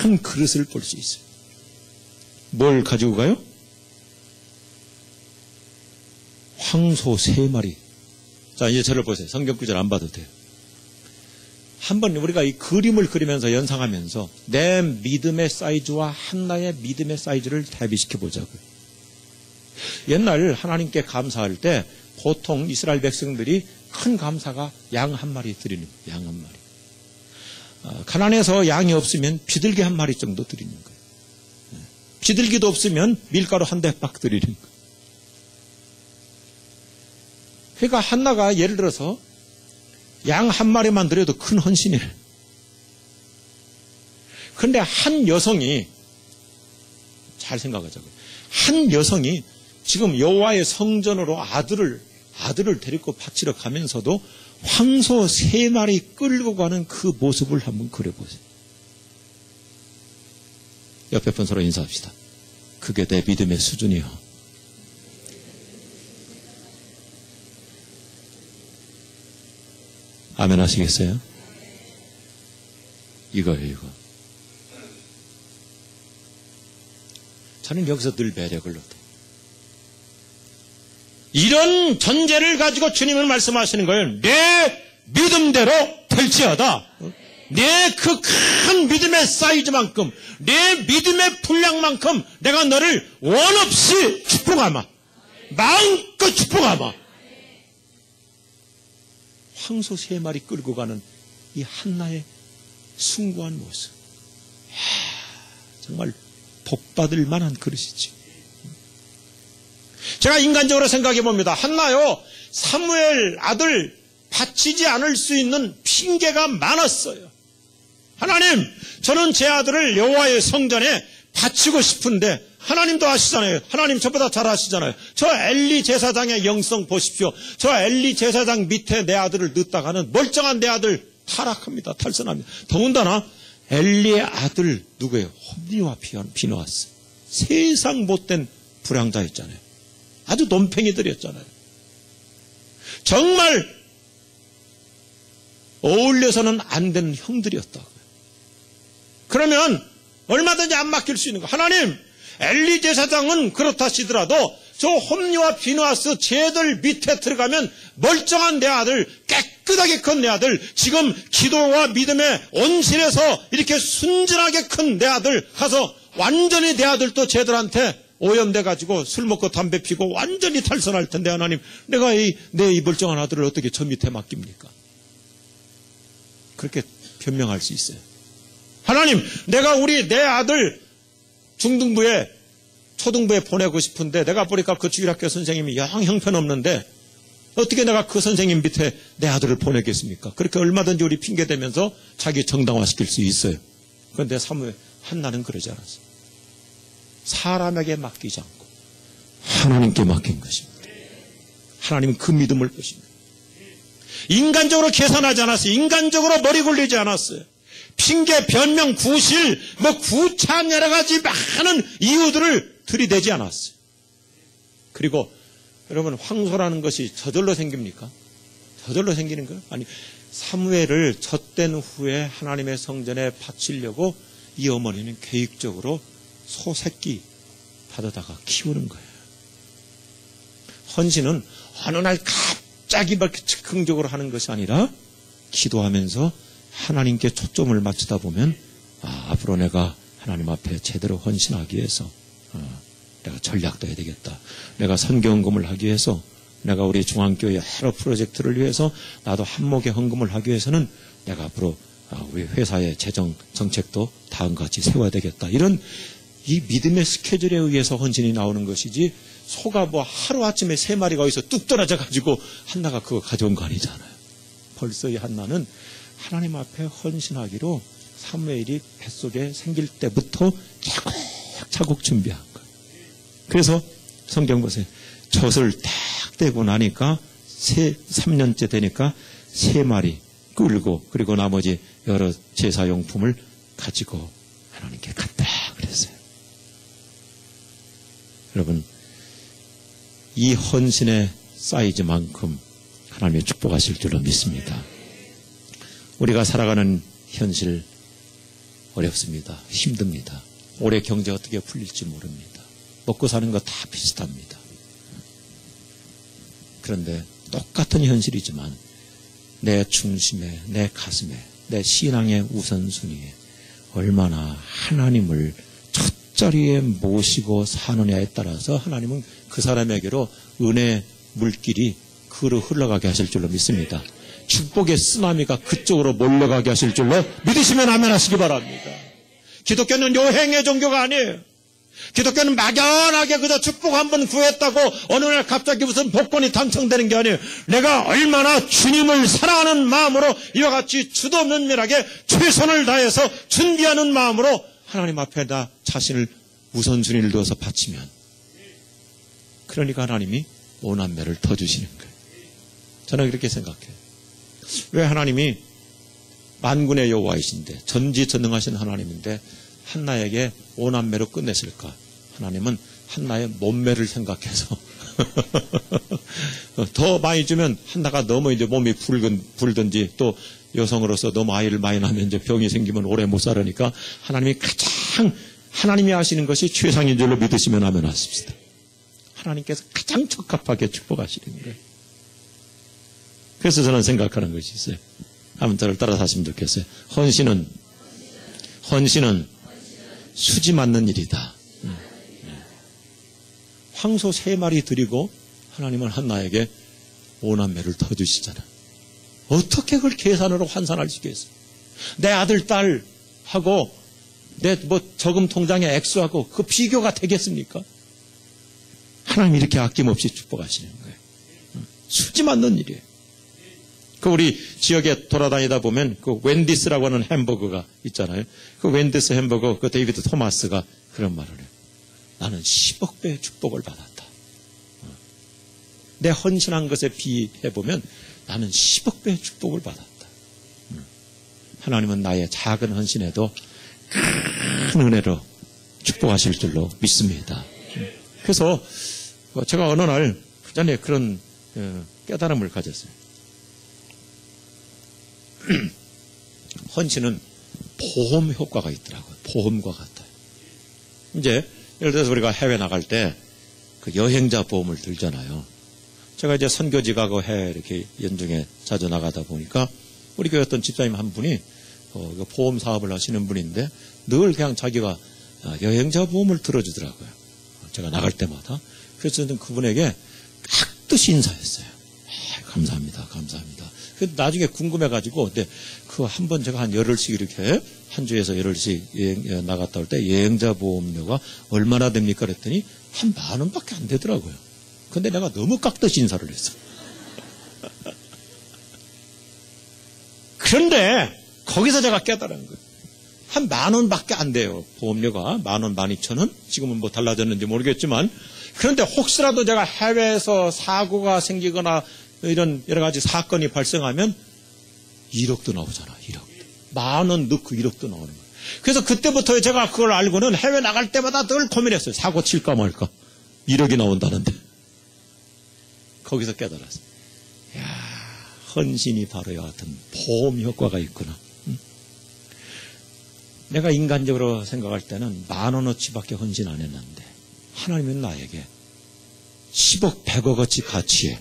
큰 그릇을 볼 수 있어요. 뭘 가지고 가요? 황소 3마리. 자, 이제 저를 보세요. 성경 구절 안 봐도 돼요. 한번 우리가 이 그림을 그리면서 연상하면서 내 믿음의 사이즈와 한나의 믿음의 사이즈를 대비시켜 보자고요. 옛날 하나님께 감사할 때 보통 이스라엘 백성들이 큰 감사가 양 1마리 드리는 거예요. 양 1마리. 가난해서 양이 없으면 비둘기 1마리 정도 드리는 거예요. 비둘기도 없으면 밀가루 1대 박 드리는 거예요. 그러니까 한나가 예를 들어서 양 1마리만 드려도 큰 헌신이에요. 그런데 한 여성이, 잘 생각하자고요. 한 여성이 지금 여호와의 성전으로 아들을 데리고 바치러 가면서도 황소 3마리 끌고 가는 그 모습을 한번 그려보세요. 옆에 분 서로 인사합시다. 그게 내 믿음의 수준이요. 아멘 하시겠어요? 이거예요, 이거. 저는 여기서 늘 매력을 얻어요. 이런 전제를 가지고 주님은 말씀하시는 거예요. 내 믿음대로 될지어다. 내 그 큰 믿음의 사이즈만큼, 내 믿음의 분량만큼 내가 너를 원없이 축복하마. 마음껏 축복하마. 황소 3마리 끌고 가는 이 한나의 숭고한 모습. 정말 복받을 만한 그릇이지. 제가 인간적으로 생각해 봅니다. 한나요, 사무엘 아들 바치지 않을 수 있는 핑계가 많았어요. 하나님, 저는 제 아들을 여호와의 성전에 바치고 싶은데, 하나님도 아시잖아요. 하나님 저보다 잘 아시잖아요. 저 엘리 제사장의 영성 보십시오. 저 엘리 제사장 밑에 내 아들을 넣다가는 멀쩡한 내 아들 타락합니다. 탈선합니다. 더군다나 엘리의 아들 누구예요? 홈리와 비느하스. 세상 못된 불량자였잖아요. 아주 논팽이들이었잖아요. 정말 어울려서는 안 되는 형들이었다고요. 그러면 얼마든지 안 맡길 수 있는 거. 하나님, 엘리 제사장은 그렇다 치더라도 저 홈리와 비느하스 쟤들 밑에 들어가면 멀쩡한 내 아들, 깨끗하게 큰 내 아들, 지금 기도와 믿음의 온실에서 이렇게 순진하게 큰 내 아들 가서 완전히 내 아들도 쟤들한테 오염돼가지고 술 먹고 담배 피고 완전히 탈선할 텐데, 하나님, 내가 내 이 멀쩡한 아들을 어떻게 저 밑에 맡깁니까? 그렇게 변명할 수 있어요. 하나님, 내가 내 아들 중등부에 초등부에 보내고 싶은데 내가 보니까 그 주일학교 선생님이 영 형편없는데 어떻게 내가 그 선생님 밑에 내 아들을 보내겠습니까? 그렇게 얼마든지 우리 핑계대면서 자기 정당화시킬 수 있어요. 그런데 한나는 그러지 않았어요. 사람에게 맡기지 않고 하나님께 맡긴 것입니다. 하나님은 그 믿음을 보십니다. 인간적으로 계산하지 않았어요. 인간적으로 머리 굴리지 않았어요. 핑계, 변명, 구실, 구찬 여러 가지 많은 이유들을 들이대지 않았어요. 그리고 여러분, 황소라는 것이 저절로 생깁니까? 저절로 생기는 거예요? 아니, 사무엘을 젖된 후에 하나님의 성전에 바치려고 이 어머니는 계획적으로 소 새끼 받아다가 키우는 거예요. 헌신은 어느 날 갑자기 이렇게 즉흥적으로 하는 것이 아니라 기도하면서 하나님께 초점을 맞추다 보면, 앞으로 내가 하나님 앞에 제대로 헌신하기 위해서 내가 전략도 해야 되겠다. 내가 선교헌금을 하기 위해서, 내가 우리 중앙교회 여러 프로젝트를 위해서 나도 한목에 헌금을 하기 위해서는 내가 앞으로 우리 회사의 재정 정책도 다음과 같이 세워야 되겠다. 이런 이 믿음의 스케줄에 의해서 헌신이 나오는 것이지, 소가 하루아침에 3마리가 어디서 뚝 떨어져 가지고 한나가 그거 가져온 거 아니잖아요. 벌써 이 한나는 하나님 앞에 헌신하기로 사무엘이 뱃속에 생길 때부터 차곡차곡 준비한 거예요. 그래서 성경 보세요. 젖을 딱 떼고 나니까 3년째 되니까 3마리 끌고, 그리고 나머지 여러 제사용품을 가지고 하나님께 갔다 그랬어요. 여러분, 이 헌신의 사이즈만큼 하나님이 축복하실 줄로 믿습니다. 우리가 살아가는 현실 어렵습니다. 힘듭니다. 올해 경제 어떻게 풀릴지 모릅니다. 먹고 사는 거 다 비슷합니다. 그런데 똑같은 현실이지만 내 중심에, 내 가슴에, 내 신앙의 우선순위에 얼마나 하나님을 첫 자리에 모시고 사느냐에 따라서 하나님은 그 사람에게로 은혜 물길이 그로 흘러가게 하실 줄로 믿습니다. 축복의 쓰나미가 그쪽으로 몰려가게 하실 줄로 믿으시면 아멘 하시기 바랍니다. 기독교는 요행의 종교가 아니에요. 기독교는 막연하게 그저 축복 한번 구했다고 어느 날 갑자기 무슨 복권이 당첨되는 게 아니에요. 내가 얼마나 주님을 사랑하는 마음으로 이와 같이 주도 면밀하게 최선을 다해서 준비하는 마음으로 하나님 앞에 나 자신을 우선순위를 두어서 바치면, 그러니까 하나님이 오남매를 더 주시는 거예요. 저는 그렇게 생각해요. 왜 하나님이 만군의 여호와이신데 전지전능하신 하나님인데 한나에게 오남매로 끝냈을까? 하나님은 한나의 몸매를 생각해서 더 많이 주면 한나가 너무 이제 몸이 불든지 또 여성으로서 너무 아이를 많이 낳으면 이제 병이 생기면 오래 못 살으니까 하나님이 가장 하나님이 하시는 것이 최상인 줄로 믿으시면 아멘 하십시다. 하나님께서 가장 적합하게 축복하시는 거예요. 그래서 저는 생각하는 것이 있어요. 한번 저를 따라서 하시면 좋겠어요. 헌신은 수지 맞는 일이다. 황소 3마리 드리고 하나님은 한나에게 오남매를 더 주시잖아. 어떻게 그걸 계산으로 환산할 수 있겠어요? 내 아들, 딸하고 내 저금 통장의 액수하고 그 비교가 되겠습니까? 하나님이 이렇게 아낌없이 축복하시는 거예요. 수지 맞는 일이에요. 그 우리 지역에 돌아다니다 보면 그 웬디스라고 하는 햄버거가 있잖아요. 그 웬디스 햄버거, 그 데이비드 토마스가 그런 말을 해요. 나는 10억 배의 축복을 받았다. 내 헌신한 것에 비해보면 나는 10억 배의 축복을 받았다. 하나님은 나의 작은 헌신에도 큰 은혜로 축복하실 줄로 믿습니다. 그래서 제가 어느 날 그 전에 그런 깨달음을 가졌어요. 헌신은 보험 효과가 있더라고요. 보험과 같아요. 이제 예를 들어서 우리가 해외 나갈 때 그 여행자 보험을 들잖아요. 제가 이제 선교지 가고 해외 이렇게 연중에 자주 나가다 보니까 우리 교회 어떤 집사님 한 분이 보험 사업을 하시는 분인데 늘 그냥 자기가 여행자 보험을 들어주더라고요. 제가 나갈 때마다. 그래서 저는 그분에게 깍듯이 인사했어요. 감사합니다. 감사합니다. 나중에 궁금해가지고, 근데 그 한 번 제가 한 열흘씩 이렇게 한 주에서 열흘씩 여행 나갔다 올 때 여행자 보험료가 얼마나 됩니까? 그랬더니 한 10,000원밖에 안 되더라고요. 근데 내가 너무 깍듯이 인사를 했어. 그런데 거기서 제가 깨달은 거예요. 한 10,000원밖에 안 돼요. 보험료가 10,000원, 12,000원? 지금은 뭐 달라졌는지 모르겠지만, 그런데 혹시라도 제가 해외에서 사고가 생기거나 이런 여러 가지 사건이 발생하면 1억도 나오잖아. 1억. 10,000원 넣고 1억도 나오는 거예요. 그래서 그때부터 제가 그걸 알고는 해외 나갈 때마다 늘 고민했어요. 사고 칠까 말까. 1억이 나온다는데. 거기서 깨달았어요. 이야, 헌신이 바로 이와 같은 보험 효과가 있구나. 내가 인간적으로 생각할 때는 10,000원어치밖에 헌신 안 했는데 하나님은 나에게 10억, 100억어치 가치에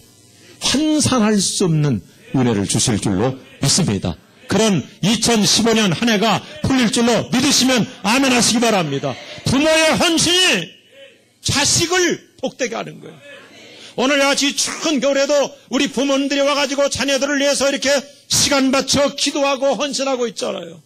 환산할 수 없는 은혜를 주실 줄로 믿습니다. 그런 2015년 한 해가 풀릴 줄로 믿으시면 아멘 하시기 바랍니다. 부모의 헌신이 자식을 복되게 하는 거예요. 오늘 같이 추운 겨울에도 우리 부모님들이 와가지고 자녀들을 위해서 이렇게 시간 바쳐 기도하고 헌신하고 있잖아요.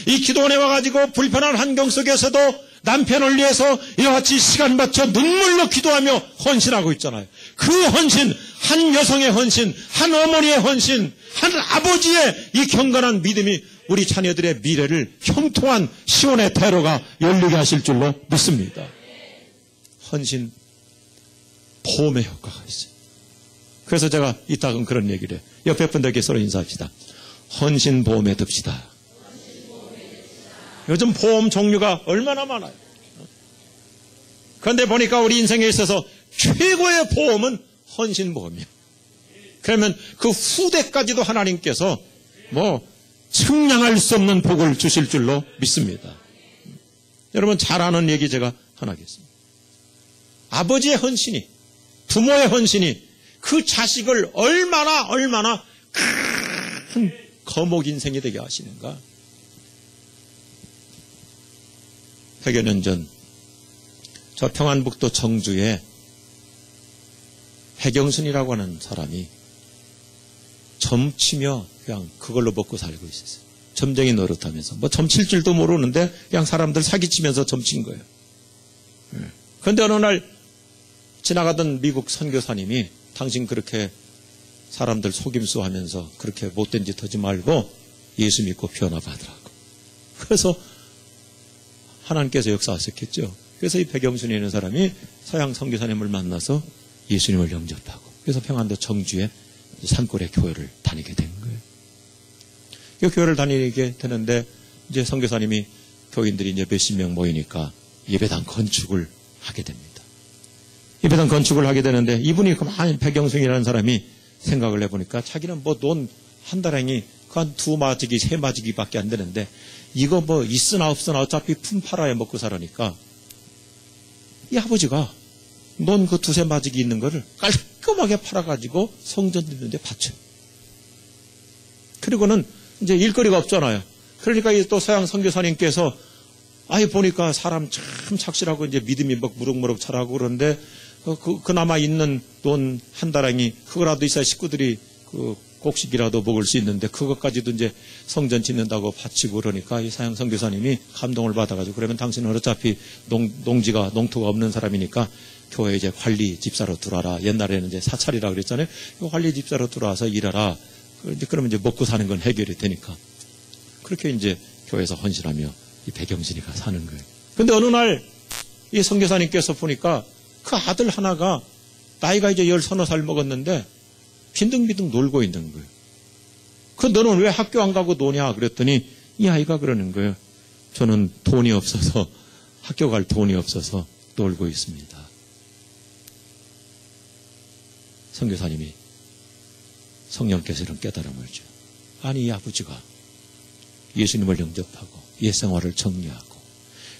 이 기도원에 와가지고 불편한 환경 속에서도 남편을 위해서 이와 같이 시간 바쳐 눈물로 기도하며 헌신하고 있잖아요. 그 헌신, 한 여성의 헌신, 한 어머니의 헌신, 한 아버지의 이 경건한 믿음이 우리 자녀들의 미래를 형통한 시온의 대로가 열리게 하실 줄로 믿습니다. 헌신, 보험의 효과가 있어요. 그래서 제가 이따금 그런 얘기를 해요. 옆에 분들께 서로 인사합시다. 헌신 보험에 듭시다. 요즘 보험 종류가 얼마나 많아요. 그런데 보니까 우리 인생에 있어서 최고의 보험은 헌신보험이에요. 그러면 그 후대까지도 하나님께서 측량할 수 없는 복을 주실 줄로 믿습니다. 여러분 잘 아는 얘기 제가 하나 하겠습니다. 아버지의 헌신이, 부모의 헌신이 그 자식을 얼마나 큰 거목 인생이 되게 하시는가. 100여 년 전 저 평안북도 정주에 백영순이라고 하는 사람이 점치며 그냥 그걸로 먹고 살고 있었어요. 점쟁이 노릇하면서. 점칠 줄도 모르는데 그냥 사람들 사기치면서 점친 거예요. 그런데 어느 날 지나가던 미국 선교사님이 당신 그렇게 사람들 속임수 하면서 그렇게 못된 짓 하지 말고 예수 믿고 변화받으라고. 그래서 하나님께서 역사하셨겠죠. 그래서 이 백영순이라는 사람이 서양 선교사님을 만나서 예수님을 영접하고 그래서 평안도 정주에 산골의 교회를 다니게 된 거예요. 그 교회를 다니게 되는데 이제 선교사님이 교인들이 이제 몇십 명 모이니까 예배당 건축을 하게 됩니다. 예배당 건축을 하게 되는데 이분이 그만 백영순이라는 사람이 생각을 해보니까 자기는 돈 한 달행이 한 2마지기 3마지기밖에 안 되는데 이거 있으나 없으나 어차피 품 팔아야 먹고 살으니까 이 아버지가 넌 그 2-3마지기 있는 거를 깔끔하게 팔아가지고 성전 짓는 데 바쳐요. 그리고는 이제 일거리가 없잖아요. 그러니까 또 서양 선교사님께서 보니까 사람 참 착실하고 이제 믿음이 무럭무럭 자라고 그런데 그나마 있는 돈 한 달행이 그거라도 있어야 식구들이 곡식이라도 먹을 수 있는데 그것까지도 이제 성전 짓는다고 바치고 그러니까 이 서양 선교사님이 감동을 받아가지고 그러면 당신은 어차피 농토가 없는 사람이니까 교회 이제 관리 집사로 들어와라. 옛날에는 이제 사찰이라고 그랬잖아요. 관리 집사로 들어와서 일하라. 그러면 이제 먹고 사는 건 해결이 되니까. 그렇게 이제 교회에서 헌신하며 이 백영순이가 사는 거예요. 근데 어느 날 이 선교사님께서 보니까 그 아들 하나가 나이가 이제 10-30살 먹었는데 빈둥빈둥 놀고 있는 거예요. 너는 왜 학교 안 가고 노냐? 그랬더니 이 아이가 그러는 거예요. 저는 돈이 없어서 학교 갈 돈이 없어서 놀고 있습니다. 선교사님이 성령께서 이런 깨달음을 줘요. 아니 이 아버지가 예수님을 영접하고 옛생활을 정리하고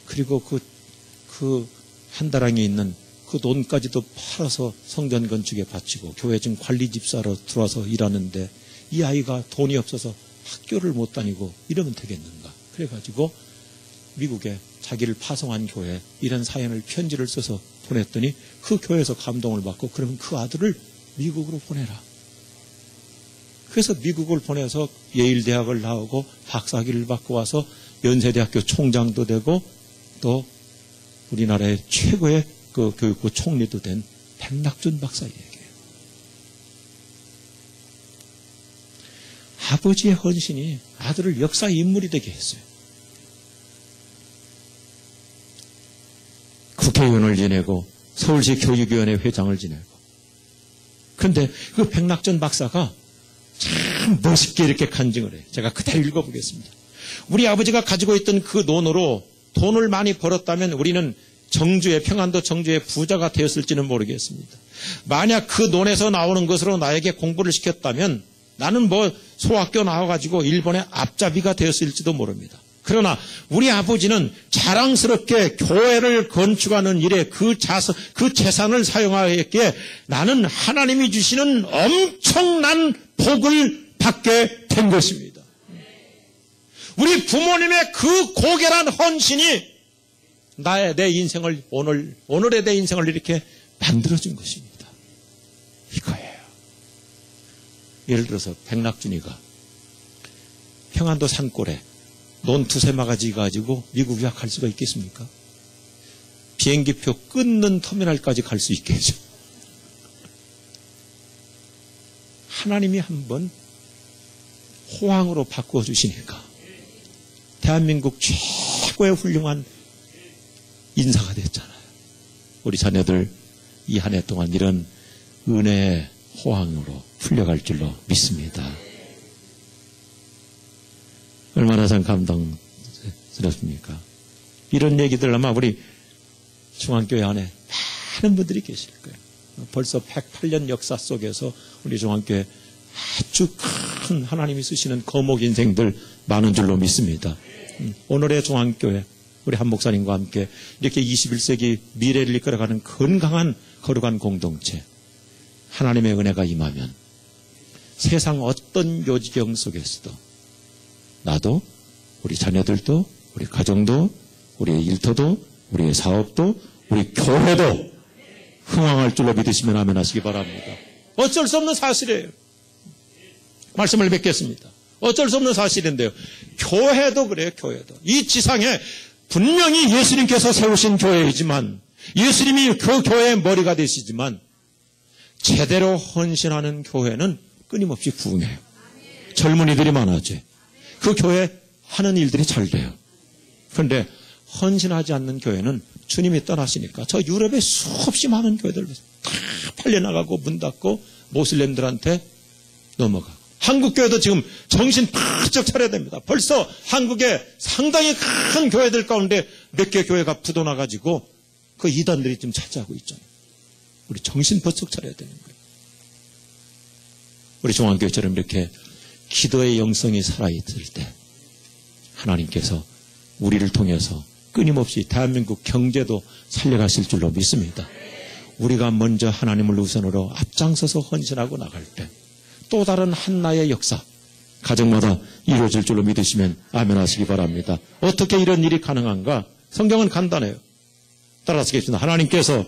그리고 그 한 달행에 있는 그 돈까지도 팔아서 성전 건축에 바치고 교회 지금 관리 집사로 들어와서 일하는데 이 아이가 돈이 없어서 학교를 못 다니고 이러면 되겠는가. 그래가지고 미국에 자기를 파송한 교회에 이런 사연을 편지를 써서 보냈더니 그 교회에서 감동을 받고 그러면 그 아들을 미국으로 보내라. 그래서 미국을 보내서 예일대학을 나오고 박사학위를 받고 와서 연세대학교 총장도 되고 또 우리나라의 최고의 그 교육부 총리도 된 백낙준 박사 얘기예요. 아버지의 헌신이 아들을 역사의 인물이 되게 했어요. 국회의원을 지내고 서울시 교육위원회 회장을 지내고 그런데 그 백낙준 박사가 참 멋있게 이렇게 간증을 해요. 제가 그대로 읽어보겠습니다. 우리 아버지가 가지고 있던 그 돈으로 돈을 많이 벌었다면 우리는 평안도 정주의 부자가 되었을지는 모르겠습니다. 만약 그 돈에서 나오는 것으로 나에게 공부를 시켰다면 나는 소학교 나와가지고 일본의 앞잡이가 되었을지도 모릅니다. 그러나 우리 아버지는 자랑스럽게 교회를 건축하는 일에 그 재산을 사용하였기에 나는 하나님이 주시는 엄청난 복을 받게 된 것입니다. 우리 부모님의 그 고결한 헌신이 내 인생을 오늘의 내 인생을 이렇게 만들어준 것입니다. 이거예요. 예를 들어서 백낙준이가 평안도 산골에 논 2-3마가지 가지고 미국 유학할 수가 있겠습니까? 비행기표 끊는 터미널까지 갈 수 있겠죠. 하나님이 한번 호황으로 바꾸어 주시니까 대한민국 최고의 훌륭한 인사가 됐잖아요. 우리 자녀들 이 한 해 동안 이런 은혜의 호황으로 풀려갈 줄로 믿습니다. 얼마나 참 감동스럽습니까? 이런 얘기들 아마 우리 중앙교회 안에 많은 분들이 계실 거예요. 벌써 108년 역사 속에서 우리 종합교회 아주 큰 하나님이 쓰시는 거목 인생들 많은 줄로 믿습니다. 오늘의 종합교회 우리 한 목사님과 함께 이렇게 21세기 미래를 이끌어가는 건강한 거룩한 공동체, 하나님의 은혜가 임하면 세상 어떤 요지경 속에서도 나도, 우리 자녀들도, 우리 가정도, 우리의 일터도, 우리의 사업도, 우리 교회도 흥황할 줄로 믿으시면 아멘 하시기 바랍니다. 어쩔 수 없는 사실이에요. 말씀을 뵙겠습니다. 어쩔 수 없는 사실인데요. 교회도 그래요. 교회도. 이 지상에 분명히 예수님께서 세우신 교회이지만, 예수님이 그 교회의 머리가 되시지만, 제대로 헌신하는 교회는 끊임없이 부흥해요. 젊은이들이 많아져요. 그 교회 하는 일들이 잘 돼요. 그런데 헌신하지 않는 교회는 주님이 떠나시니까 저 유럽에 수없이 많은 교회들 다 팔려나가고 문 닫고 모슬렘들한테 넘어가고, 한국 교회도 지금 정신 바짝 차려야 됩니다. 벌써 한국에 상당히 큰 교회들 가운데 몇 개 교회가 부도나가지고 그 이단들이 지금 차지하고 있잖아요. 우리 정신 번쩍 차려야 되는 거예요. 우리 종합교회처럼 이렇게 기도의 영성이 살아있을 때 하나님께서 우리를 통해서 끊임없이 대한민국 경제도 살려가실 줄로 믿습니다. 우리가 먼저 하나님을 우선으로 앞장서서 헌신하고 나갈 때 또 다른 한나의 역사, 가정마다 이루어질 줄로 믿으시면 아멘 하시기 바랍니다. 어떻게 이런 일이 가능한가? 성경은 간단해요. 따라서 계십니다. 하나님께서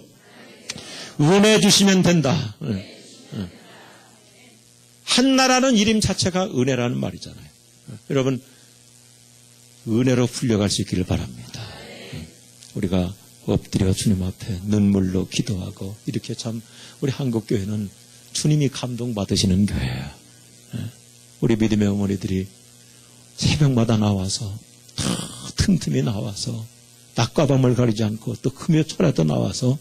은혜 주시면 된다. 한나라는 이름 자체가 은혜라는 말이잖아요. 여러분, 은혜로 풀려갈 수 있기를 바랍니다. 우리가 엎드려 주님 앞에 눈물로 기도하고, 이렇게 참 우리 한국교회는 주님이 감동받으시는 교회예요. 우리 믿음의 어머니들이 새벽마다 나와서 틈틈이 나와서 낮과 밤을 가리지 않고 또 금요 철에도 나와서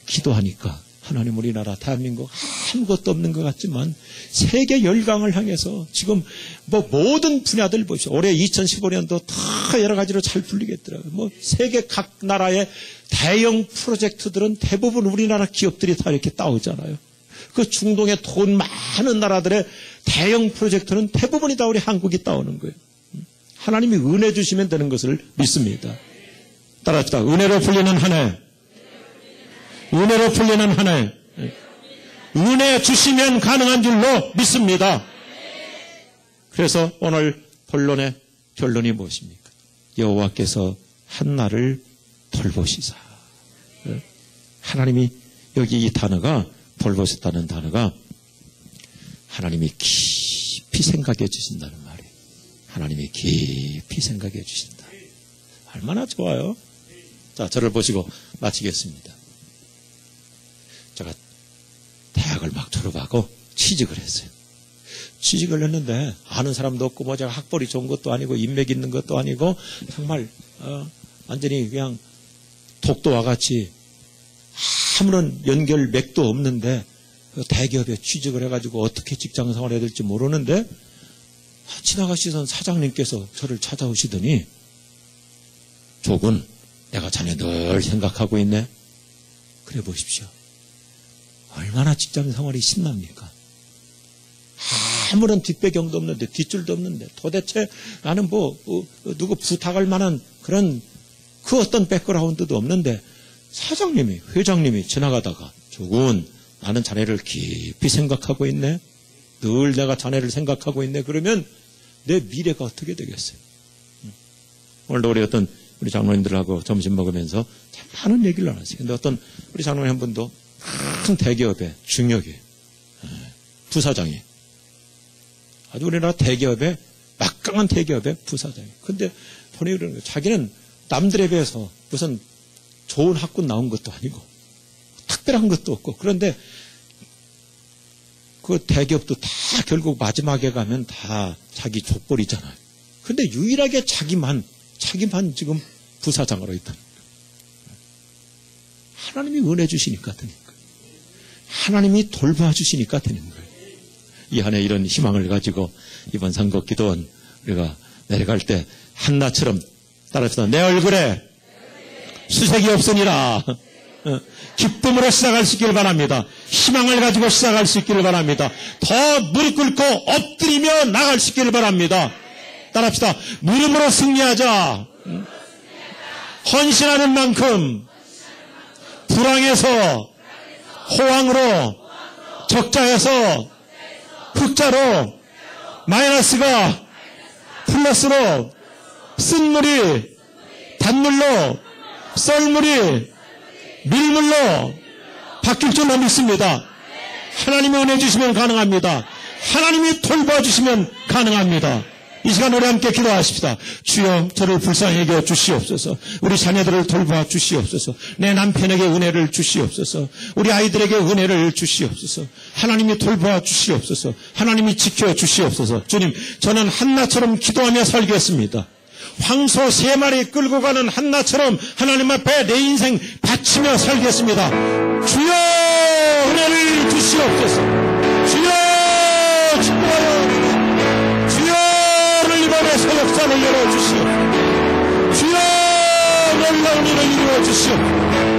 기도하니까 하나님, 우리나라 대한민국 아무것도 없는 것 같지만 세계 열강을 향해서 지금 모든 분야들 보십시오. 올해 2015년도 다 여러 가지로 잘 풀리겠더라고요. 세계 각 나라의 대형 프로젝트들은 대부분 우리나라 기업들이 다 이렇게 따오잖아요. 그 중동의 돈 많은 나라들의 대형 프로젝트는 대부분이 다 우리 한국이 따오는 거예요. 하나님이 은혜 주시면 되는 것을 믿습니다. 따라합시다. 은혜로 풀리는 한 해. 은혜로 풀리는 한 해. 은혜 주시면 가능한 줄로 믿습니다. 그래서 오늘 본론의 결론이 무엇입니까? 여호와께서 한나를 돌보시사. 하나님이 여기 이 단어가, 돌보셨다는 단어가 하나님이 깊이 생각해 주신다는 말이에요. 하나님이 깊이 생각해 주신다. 얼마나 좋아요. 자, 저를 보시고 마치겠습니다. 제가 대학을 막 졸업하고 취직을 했어요. 취직을 했는데 아는 사람도 없고 제가 학벌이 좋은 것도 아니고 인맥 있는 것도 아니고 정말 완전히 그냥 독도와 같이 아무런 연결 맥도 없는데 대기업에 취직을 해가지고 어떻게 직장 생활해야 될지 모르는데 지나가시던 사장님께서 저를 찾아오시더니, 조군, 내가 자네 늘 생각하고 있네. 그래 보십시오. 얼마나 직장 생활이 신납니까? 아무런 뒷배경도 없는데, 뒷줄도 없는데, 도대체 나는 누구 부탁할 만한 그런 그 어떤 백그라운드도 없는데, 사장님이, 회장님이 지나가다가, 조군, 나는 자네를 깊이 생각하고 있네. 늘 내가 자네를 생각하고 있네. 그러면 내 미래가 어떻게 되겠어요? 오늘도 우리 장로님들하고 점심 먹으면서 참 많은 얘기를 나눴어요. 근데 어떤 우리 장로님 한 분도 큰 대기업의 중역이, 부사장이, 아주 우리나라 대기업의, 막강한 대기업의 부사장이. 근데 본인이 그러는 거예요. 자기는 남들에 비해서 무슨 좋은 학군 나온 것도 아니고 특별한 것도 없고, 그런데 그 대기업도 다 결국 마지막에 가면 다 자기 족벌이잖아요. 근데 유일하게 자기만 지금 부사장으로 있다는 거예요. 하나님이 은혜 주시니까 되는 거예요. 하나님이 돌봐주시니까 되는 거예요. 이 한 해 이런 희망을 가지고 이번 선거 기도원 우리가 내려갈 때 한나처럼 따라합시다. 내 얼굴에 수색이 없으니라. 기쁨으로 시작할 수 있기를 바랍니다. 희망을 가지고 시작할 수 있기를 바랍니다. 더 무릎 꿇고 엎드리며 나갈 수 있기를 바랍니다. 따라합시다. 믿음으로 승리하자. 헌신하는 만큼 불황에서 호황으로, 적자에서 흑자로, 마이너스가 플러스로, 쓴물이 단물로, 썰물이 밀물로 바뀔 줄로 믿습니다. 하나님이 은혜 주시면 가능합니다. 하나님이 돌봐주시면 가능합니다. 이 시간 우리 함께 기도하십시다. 주여, 저를 불쌍히 여겨 주시옵소서. 우리 자녀들을 돌봐 주시옵소서. 내 남편에게 은혜를 주시옵소서. 우리 아이들에게 은혜를 주시옵소서. 하나님이 돌봐 주시옵소서. 하나님이 지켜 주시옵소서. 주님, 저는 한나처럼 기도하며 살겠습니다. 황소 3마리 끌고 가는 한나처럼 하나님 앞에 내 인생 바치며 살겠습니다. 주여, 은혜를 주시옵소서. 주여, 축복하여 이번에서 역사를 열어주시옵소서. 주여, 놀라운 일을 이루어주시옵소서.